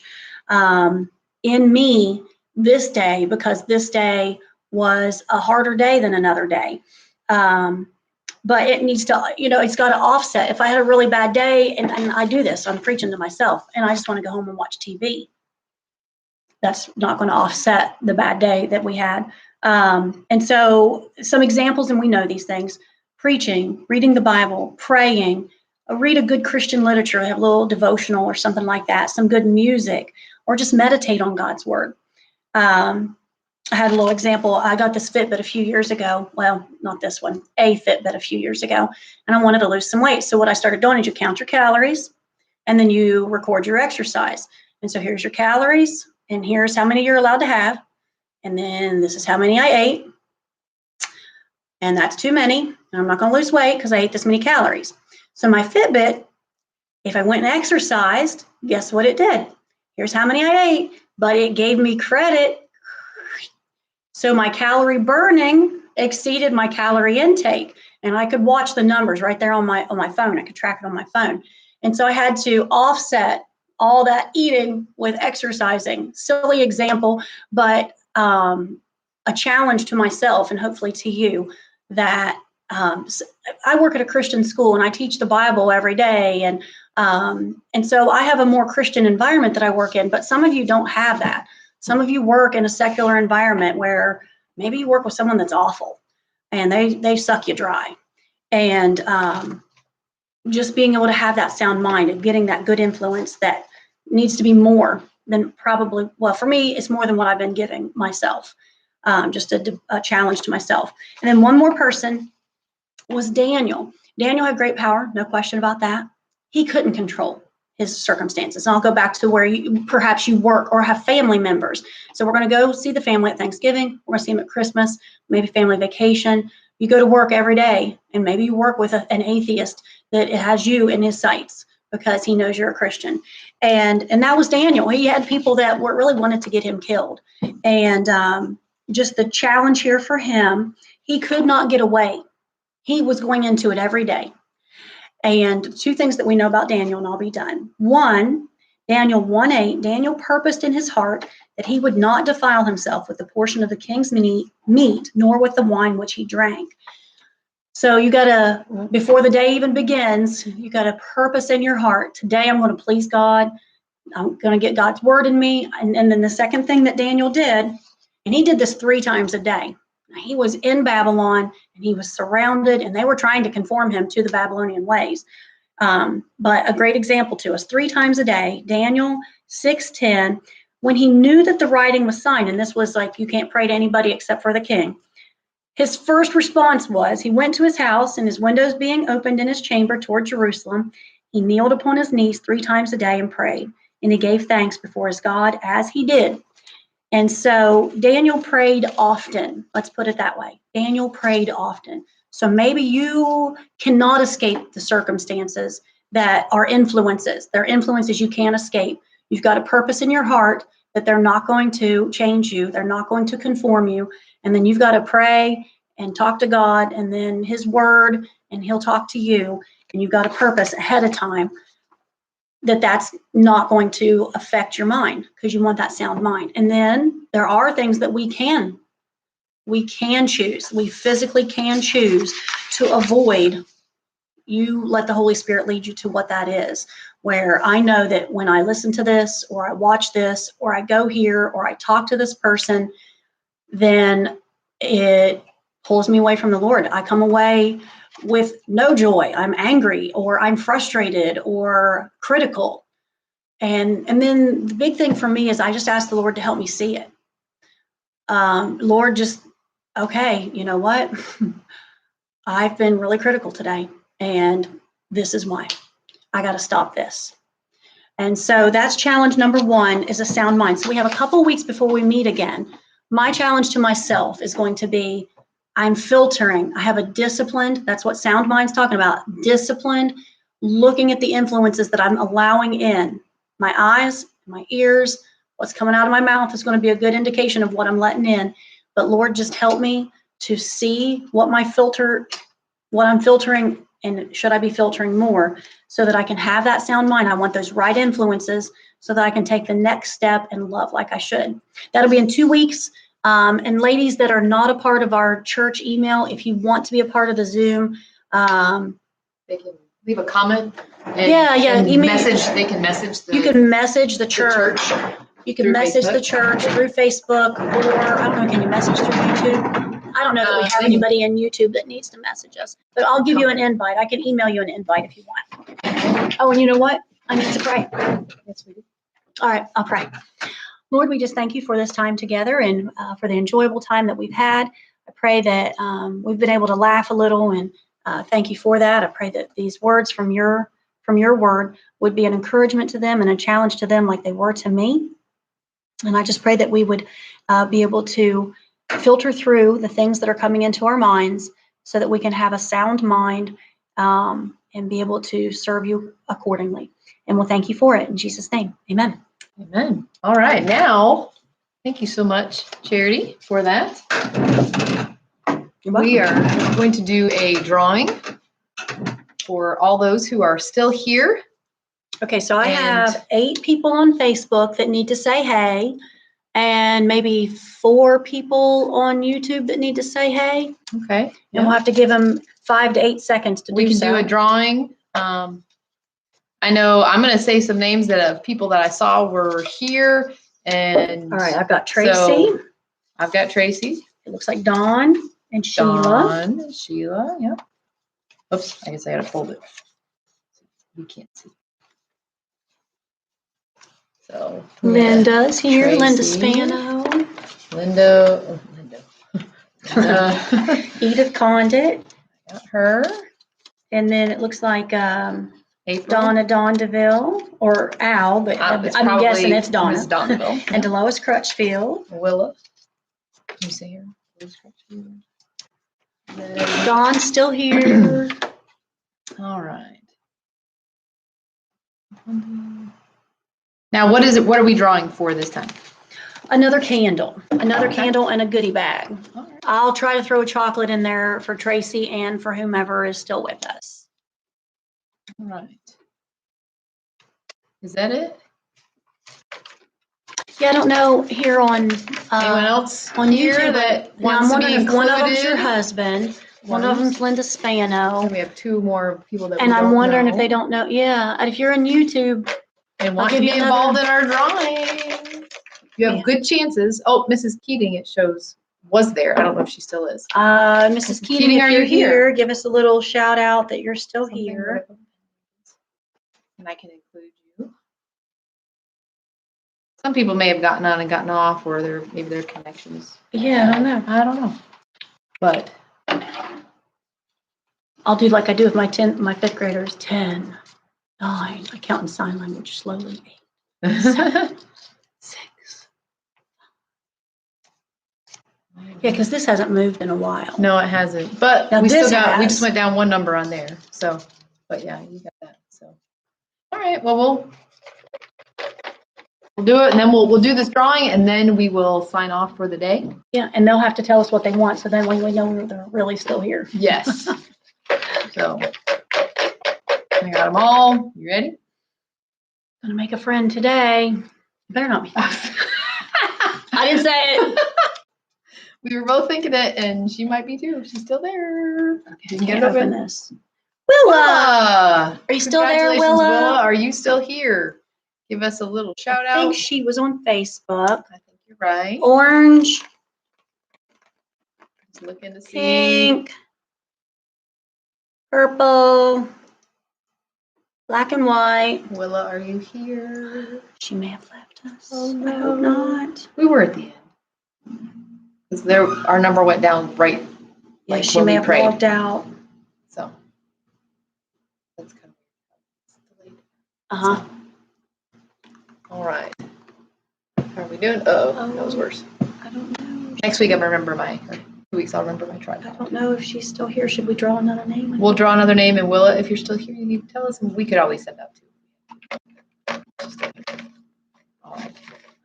Speaker 2: in me this day, because this day was a harder day than another day. But it needs to, it's got to offset. If I had a really bad day, and I do this, I'm preaching to myself, and I just want to go home and watch TV. That's not going to offset the bad day that we had. And so some examples, and we know these things: preaching, reading the Bible, praying, read a good Christian literature, have a little devotional or something like that, some good music, or just meditate on God's word. I had a little example. I got this Fitbit a few years ago. Well, not this one, a Fitbit a few years ago, and I wanted to lose some weight. So what I started doing is you count your calories, and then you record your exercise. And so here's your calories, and here's how many you're allowed to have. And then this is how many I ate. And that's too many. And I'm not going to lose weight because I ate this many calories. So my Fitbit, if I went and exercised, guess what it did? Here's how many I ate, but it gave me credit. So my calorie burning exceeded my calorie intake. And I could watch the numbers right there on my phone. I could track it on my phone. And so I had to offset all that eating with exercising. Silly example, but a challenge to myself and hopefully to you that I work at a Christian school and I teach the Bible every day. And so I have a more Christian environment that I work in, but some of you don't have that. Some of you work in a secular environment where maybe you work with someone that's awful and they suck you dry. And just being able to have that sound mind and getting that good influence that needs to be more than probably, well, for me, it's more than what I've been giving myself. Just a challenge to myself. And then one more person was Daniel. Daniel had great power, no question about that. He couldn't control his circumstances. And I'll go back to where perhaps you work or have family members. So we're going to go see the family at Thanksgiving. We're going to see them at Christmas, maybe family vacation. You go to work every day, and maybe you work with an atheist that has you in his sights because he knows you're a Christian. And that was Daniel. He had people that really wanted to get him killed. And just the challenge here for him, he could not get away. He was going into it every day. And two things that we know about Daniel, and I'll be done. One, Daniel 1:8, Daniel purposed in his heart that he would not defile himself with the portion of the king's meat, nor with the wine which he drank. So you got to, before the day even begins, you got to purpose in your heart. Today I'm going to please God. I'm going to get God's word in me. And then the second thing that Daniel did, and he did this 3 times a day. He was in Babylon and he was surrounded and they were trying to conform him to the Babylonian ways. But a great example to us, 3 times a day, Daniel 6:10, when he knew that the writing was signed, and this was like, you can't pray to anybody except for the king. His first response was, he went to his house and his windows being opened in his chamber toward Jerusalem, he kneeled upon his knees 3 times a day and prayed, and he gave thanks before his God as he did. And so Daniel prayed often. Let's put it that way. Daniel prayed often. So maybe you cannot escape the circumstances that are influences. They're influences you can't escape. You've got a purpose in your heart that they're not going to change you. They're not going to conform you. And then you've got to pray and talk to God and then his word, and he'll talk to you. And you've got a purpose ahead of time that's not going to affect your mind because you want that sound mind. And then there are things that we can choose. We physically can choose to avoid. You let the Holy Spirit lead you to what that is, where I know that when I listen to this or I watch this or I go here or I talk to this person, then it pulls me away from the Lord. I come away with no joy. I'm angry or I'm frustrated or critical. And then the big thing for me is I just ask the Lord to help me see it. Lord, just, okay, you know what? I've been really critical today, and this is why. I got to stop this. And so that's challenge number 1 is a sound mind. So we have a couple weeks before we meet again. My challenge to myself is going to be, I'm filtering. I have a disciplined, that's what sound mind's talking about, disciplined, looking at the influences that I'm allowing in. My eyes, my ears, what's coming out of my mouth is going to be a good indication of what I'm letting in. But Lord, just help me to see what I'm filtering, and should I be filtering more so that I can have that sound mind. I want those right influences so that I can take the next step and love like I should. That'll be in 2 weeks. And ladies that are not a part of our church email, if you want to be a part of the Zoom,
Speaker 1: They can leave a comment. And, they can message
Speaker 2: you can message the church. You can message the church through Facebook, or I don't know, can you message through YouTube? I don't know that we have anybody in YouTube that needs to message us, but I'll give you an invite. I can email you an invite if you want. Oh, and you know what? I need to pray. Yes, we do. All right, I'll pray. Lord, we just thank you for this time together and for the enjoyable time that we've had. I pray that we've been able to laugh a little, and thank you for that. I pray that these words from your word would be an encouragement to them and a challenge to them like they were to me. And I just pray that we would be able to filter through the things that are coming into our minds so that we can have a sound mind and be able to serve you accordingly. And we'll thank you for it. In Jesus' name, amen.
Speaker 1: Amen. All right. Now, thank you so much, Charity, for that. We are going to do a drawing for all those who are still here.
Speaker 2: Okay, so I
Speaker 1: And-
Speaker 2: have 8 people on Facebook that need to say hey, and maybe 4 people on YouTube that need to say hey.
Speaker 1: Okay.
Speaker 2: And we'll have to give them 5 to 8 seconds to
Speaker 1: We
Speaker 2: do
Speaker 1: can
Speaker 2: so.
Speaker 1: do a drawing. I know I'm going to say some names that of people that I saw were here. And
Speaker 2: All right, I've got Tracy.
Speaker 1: So I've got Tracy.
Speaker 2: It looks like Dawn and Sheila.
Speaker 1: Dawn and Sheila, yeah. Oops, I guess I got to fold it. You can't see. So
Speaker 2: Linda's here.
Speaker 1: Tracy.
Speaker 2: Linda Spano.
Speaker 1: Linda.
Speaker 2: Edith Condit.
Speaker 1: Got her.
Speaker 2: And then it looks like
Speaker 1: April.
Speaker 2: Donna Dondeville, or Al, but I'm guessing it's Donna.
Speaker 1: Ms. Dondeville.
Speaker 2: And Delois Crutchfield.
Speaker 1: Willa. Can you say her? Crutchfield.
Speaker 2: Dawn's still here.
Speaker 1: All right. Now, what is it? What are we drawing for this time?
Speaker 2: Another candle. Another
Speaker 1: Okay.
Speaker 2: candle and a goodie bag.
Speaker 1: All right.
Speaker 2: I'll try to throw a chocolate in there for Tracy and for whomever is still with us.
Speaker 1: All right. Is that it?
Speaker 2: Yeah, I don't know here on
Speaker 1: Anyone else
Speaker 2: on
Speaker 1: here
Speaker 2: YouTube
Speaker 1: that
Speaker 2: now,
Speaker 1: wants
Speaker 2: I'm
Speaker 1: to be
Speaker 2: wondering if one of them's your
Speaker 1: included?
Speaker 2: husband, one of them's Linda Spano,
Speaker 1: We have 2 more people that
Speaker 2: and
Speaker 1: we
Speaker 2: I'm
Speaker 1: don't
Speaker 2: wondering
Speaker 1: know
Speaker 2: if they don't know. Yeah, and if you're on YouTube,
Speaker 1: and want to
Speaker 2: give
Speaker 1: be
Speaker 2: you another-
Speaker 1: involved in our drawing. You have
Speaker 2: Yeah.
Speaker 1: good chances. Oh, Mrs. Keating, it shows, was there. I don't know if she still is.
Speaker 2: Mrs. Keating, if you're here, give us a little shout out that you're still here.
Speaker 1: And I can include you. Some people may have gotten on and gotten off, or maybe their connections.
Speaker 2: Yeah, I don't know.
Speaker 1: I don't know. But
Speaker 2: I'll do like I do with my 5th graders. 10, 9. I count in sign language slowly. 8, 7, 6. Yeah, because this hasn't moved in a while.
Speaker 1: no, it hasn't. But
Speaker 2: Now
Speaker 1: we
Speaker 2: this
Speaker 1: still got. We
Speaker 2: has.
Speaker 1: just went down 1 number on there. So, but yeah, you got that. So, all right. Well, we'll do it, and then we'll do this drawing, and then we will sign off for the day.
Speaker 2: Yeah, and they'll have to tell us what they want, so then we know they're really still here.
Speaker 1: Yes. So, I got them all. You ready?
Speaker 2: Gonna make a friend today. You better not be. I didn't say it.
Speaker 1: We were both thinking it, and she might be too. She's still there.
Speaker 2: Okay,
Speaker 1: You can
Speaker 2: can't
Speaker 1: get it
Speaker 2: open
Speaker 1: open.
Speaker 2: this. Willa,
Speaker 1: Willa!
Speaker 2: are you still there,
Speaker 1: Congratulations,
Speaker 2: Willa?
Speaker 1: Are you still here? Give us a little shout
Speaker 2: I
Speaker 1: out.
Speaker 2: think she was on Facebook.
Speaker 1: I think you're right.
Speaker 2: Orange,
Speaker 1: Just looking to see.
Speaker 2: pink, purple, black and white.
Speaker 1: Willa, are you here?
Speaker 2: She may have left us.
Speaker 1: Oh,
Speaker 2: I hope
Speaker 1: no.
Speaker 2: not.
Speaker 1: We were at the end. Because our number went down right.
Speaker 2: Yeah,
Speaker 1: like
Speaker 2: she
Speaker 1: when
Speaker 2: may
Speaker 1: we
Speaker 2: have
Speaker 1: prayed.
Speaker 2: logged out.
Speaker 1: So that's kind of delayed.
Speaker 2: Uh-huh.
Speaker 1: All right. How are we doing? Oh, that was worse.
Speaker 2: I don't know.
Speaker 1: Next week, or 2 weeks, I'll remember my
Speaker 2: I
Speaker 1: tripod.
Speaker 2: don't know if she's still here. Should we draw another name?
Speaker 1: We'll draw another name, and Willa, if you're still here, you need to tell us, and we could always send out too. All right.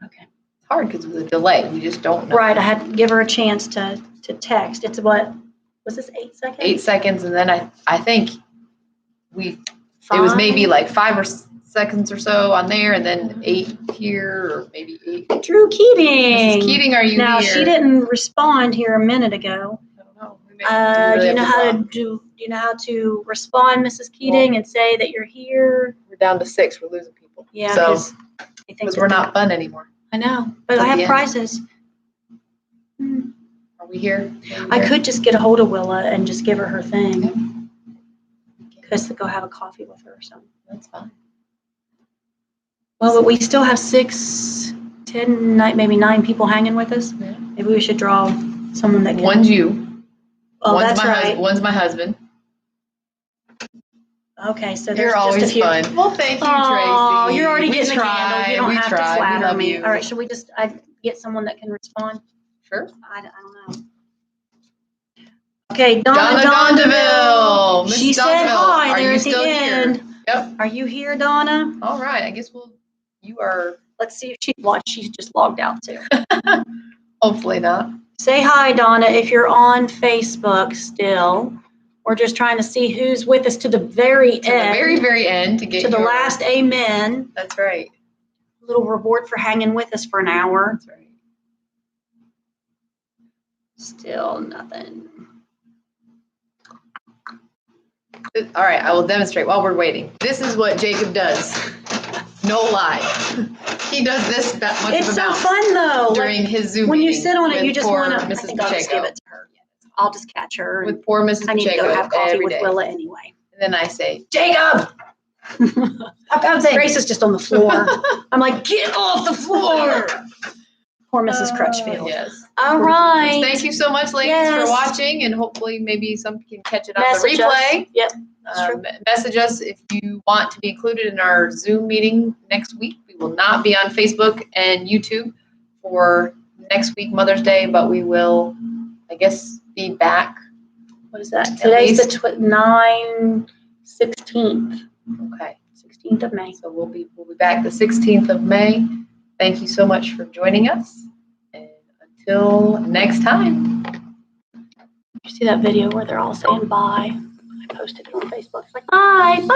Speaker 2: Okay.
Speaker 1: It's hard because of the delay. We just don't know.
Speaker 2: Right, I had to give her a chance to text. It's what, was this 8 seconds?
Speaker 1: 8 seconds, and then I think it was maybe like 5 seconds or so on there, and then 8 here, or maybe 8.
Speaker 2: Drew Keating.
Speaker 1: Mrs. Keating, are you
Speaker 2: Now,
Speaker 1: here?
Speaker 2: she didn't respond here a minute ago.
Speaker 1: I don't know. We may
Speaker 2: Do
Speaker 1: really
Speaker 2: you know
Speaker 1: have
Speaker 2: how
Speaker 1: draw.
Speaker 2: do you know how to respond, Mrs. Keating, and say that you're here?
Speaker 1: We're down to 6. We're losing people.
Speaker 2: Yeah,
Speaker 1: So,
Speaker 2: because
Speaker 1: because we're not fun anymore.
Speaker 2: I know, but
Speaker 1: At
Speaker 2: I
Speaker 1: the
Speaker 2: have
Speaker 1: end.
Speaker 2: prizes.
Speaker 1: Are we here?
Speaker 2: I could just get a hold of Willa and just give her her thing. Because to go have a coffee with her or something.
Speaker 1: That's fine.
Speaker 2: Well, but we still have 6, 10, maybe 9 people hanging with us.
Speaker 1: Yeah.
Speaker 2: Maybe we should draw someone that can.
Speaker 1: One's you.
Speaker 2: Oh,
Speaker 1: One's
Speaker 2: that's
Speaker 1: my
Speaker 2: right.
Speaker 1: One's my husband.
Speaker 2: Okay, so there's
Speaker 1: You're
Speaker 2: just
Speaker 1: always
Speaker 2: a few.
Speaker 1: fun. Well, thank you,
Speaker 2: Oh,
Speaker 1: Tracy.
Speaker 2: you're already
Speaker 1: We
Speaker 2: getting the candle. You don't
Speaker 1: we
Speaker 2: have
Speaker 1: try.
Speaker 2: to
Speaker 1: We
Speaker 2: flatter
Speaker 1: love
Speaker 2: me.
Speaker 1: you.
Speaker 2: All right, should we just get someone that can respond?
Speaker 1: Sure.
Speaker 2: I don't know. Okay, Donna
Speaker 1: Dondeville.
Speaker 2: Dondeville. She
Speaker 1: Miss
Speaker 2: said
Speaker 1: Dondeville,
Speaker 2: hi
Speaker 1: are
Speaker 2: there
Speaker 1: you
Speaker 2: at the
Speaker 1: still here?
Speaker 2: end.
Speaker 1: Yep.
Speaker 2: Are you here, Donna?
Speaker 1: All right. I guess you are.
Speaker 2: Let's see if she's just logged out too.
Speaker 1: Hopefully not.
Speaker 2: Say hi, Donna, if you're on Facebook still. We're just trying to see who's with us to the very
Speaker 1: To
Speaker 2: end.
Speaker 1: the very, very end to get
Speaker 2: to the last amen.
Speaker 1: That's right.
Speaker 2: A little reward for hanging with us for an hour.
Speaker 1: That's right.
Speaker 2: Still nothing.
Speaker 1: All right, I will demonstrate while we're waiting. This is what Jacob does. No lie. He does this that much
Speaker 2: It's
Speaker 1: of a
Speaker 2: so
Speaker 1: mouse
Speaker 2: fun though.
Speaker 1: during his Zoom
Speaker 2: When you
Speaker 1: meeting
Speaker 2: sit on it,
Speaker 1: with
Speaker 2: you just
Speaker 1: poor
Speaker 2: want to. I
Speaker 1: Mrs.
Speaker 2: think I'll just give
Speaker 1: Pacheco.
Speaker 2: it to her. I'll just catch her. And
Speaker 1: With poor Mrs.
Speaker 2: I need to go
Speaker 1: Pacheco
Speaker 2: have coffee
Speaker 1: every
Speaker 2: with
Speaker 1: day.
Speaker 2: Willa anyway.
Speaker 1: And then I say, Jacob! How comes
Speaker 2: Grace is just on the floor. I'm like, get off the floor. Poor Mrs. Crutchfield.
Speaker 1: Yes.
Speaker 2: All right.
Speaker 1: Thank you so much, ladies,
Speaker 2: Yes.
Speaker 1: for watching, and hopefully maybe some can catch it on
Speaker 2: Message
Speaker 1: the replay.
Speaker 2: us. Yep. That's true.
Speaker 1: Message us if you want to be included in our Zoom meeting next week. We will not be on Facebook and YouTube for next week, Mother's Day, but we will, I guess, be back.
Speaker 2: What is that? Today's the 16th.
Speaker 1: Okay.
Speaker 2: 16th of May.
Speaker 1: So we'll be back the 16th of May. Thank you so much for joining us. And until next time.
Speaker 2: You see that video where they're all saying bye? I posted it on Facebook. It's like, bye. Bye.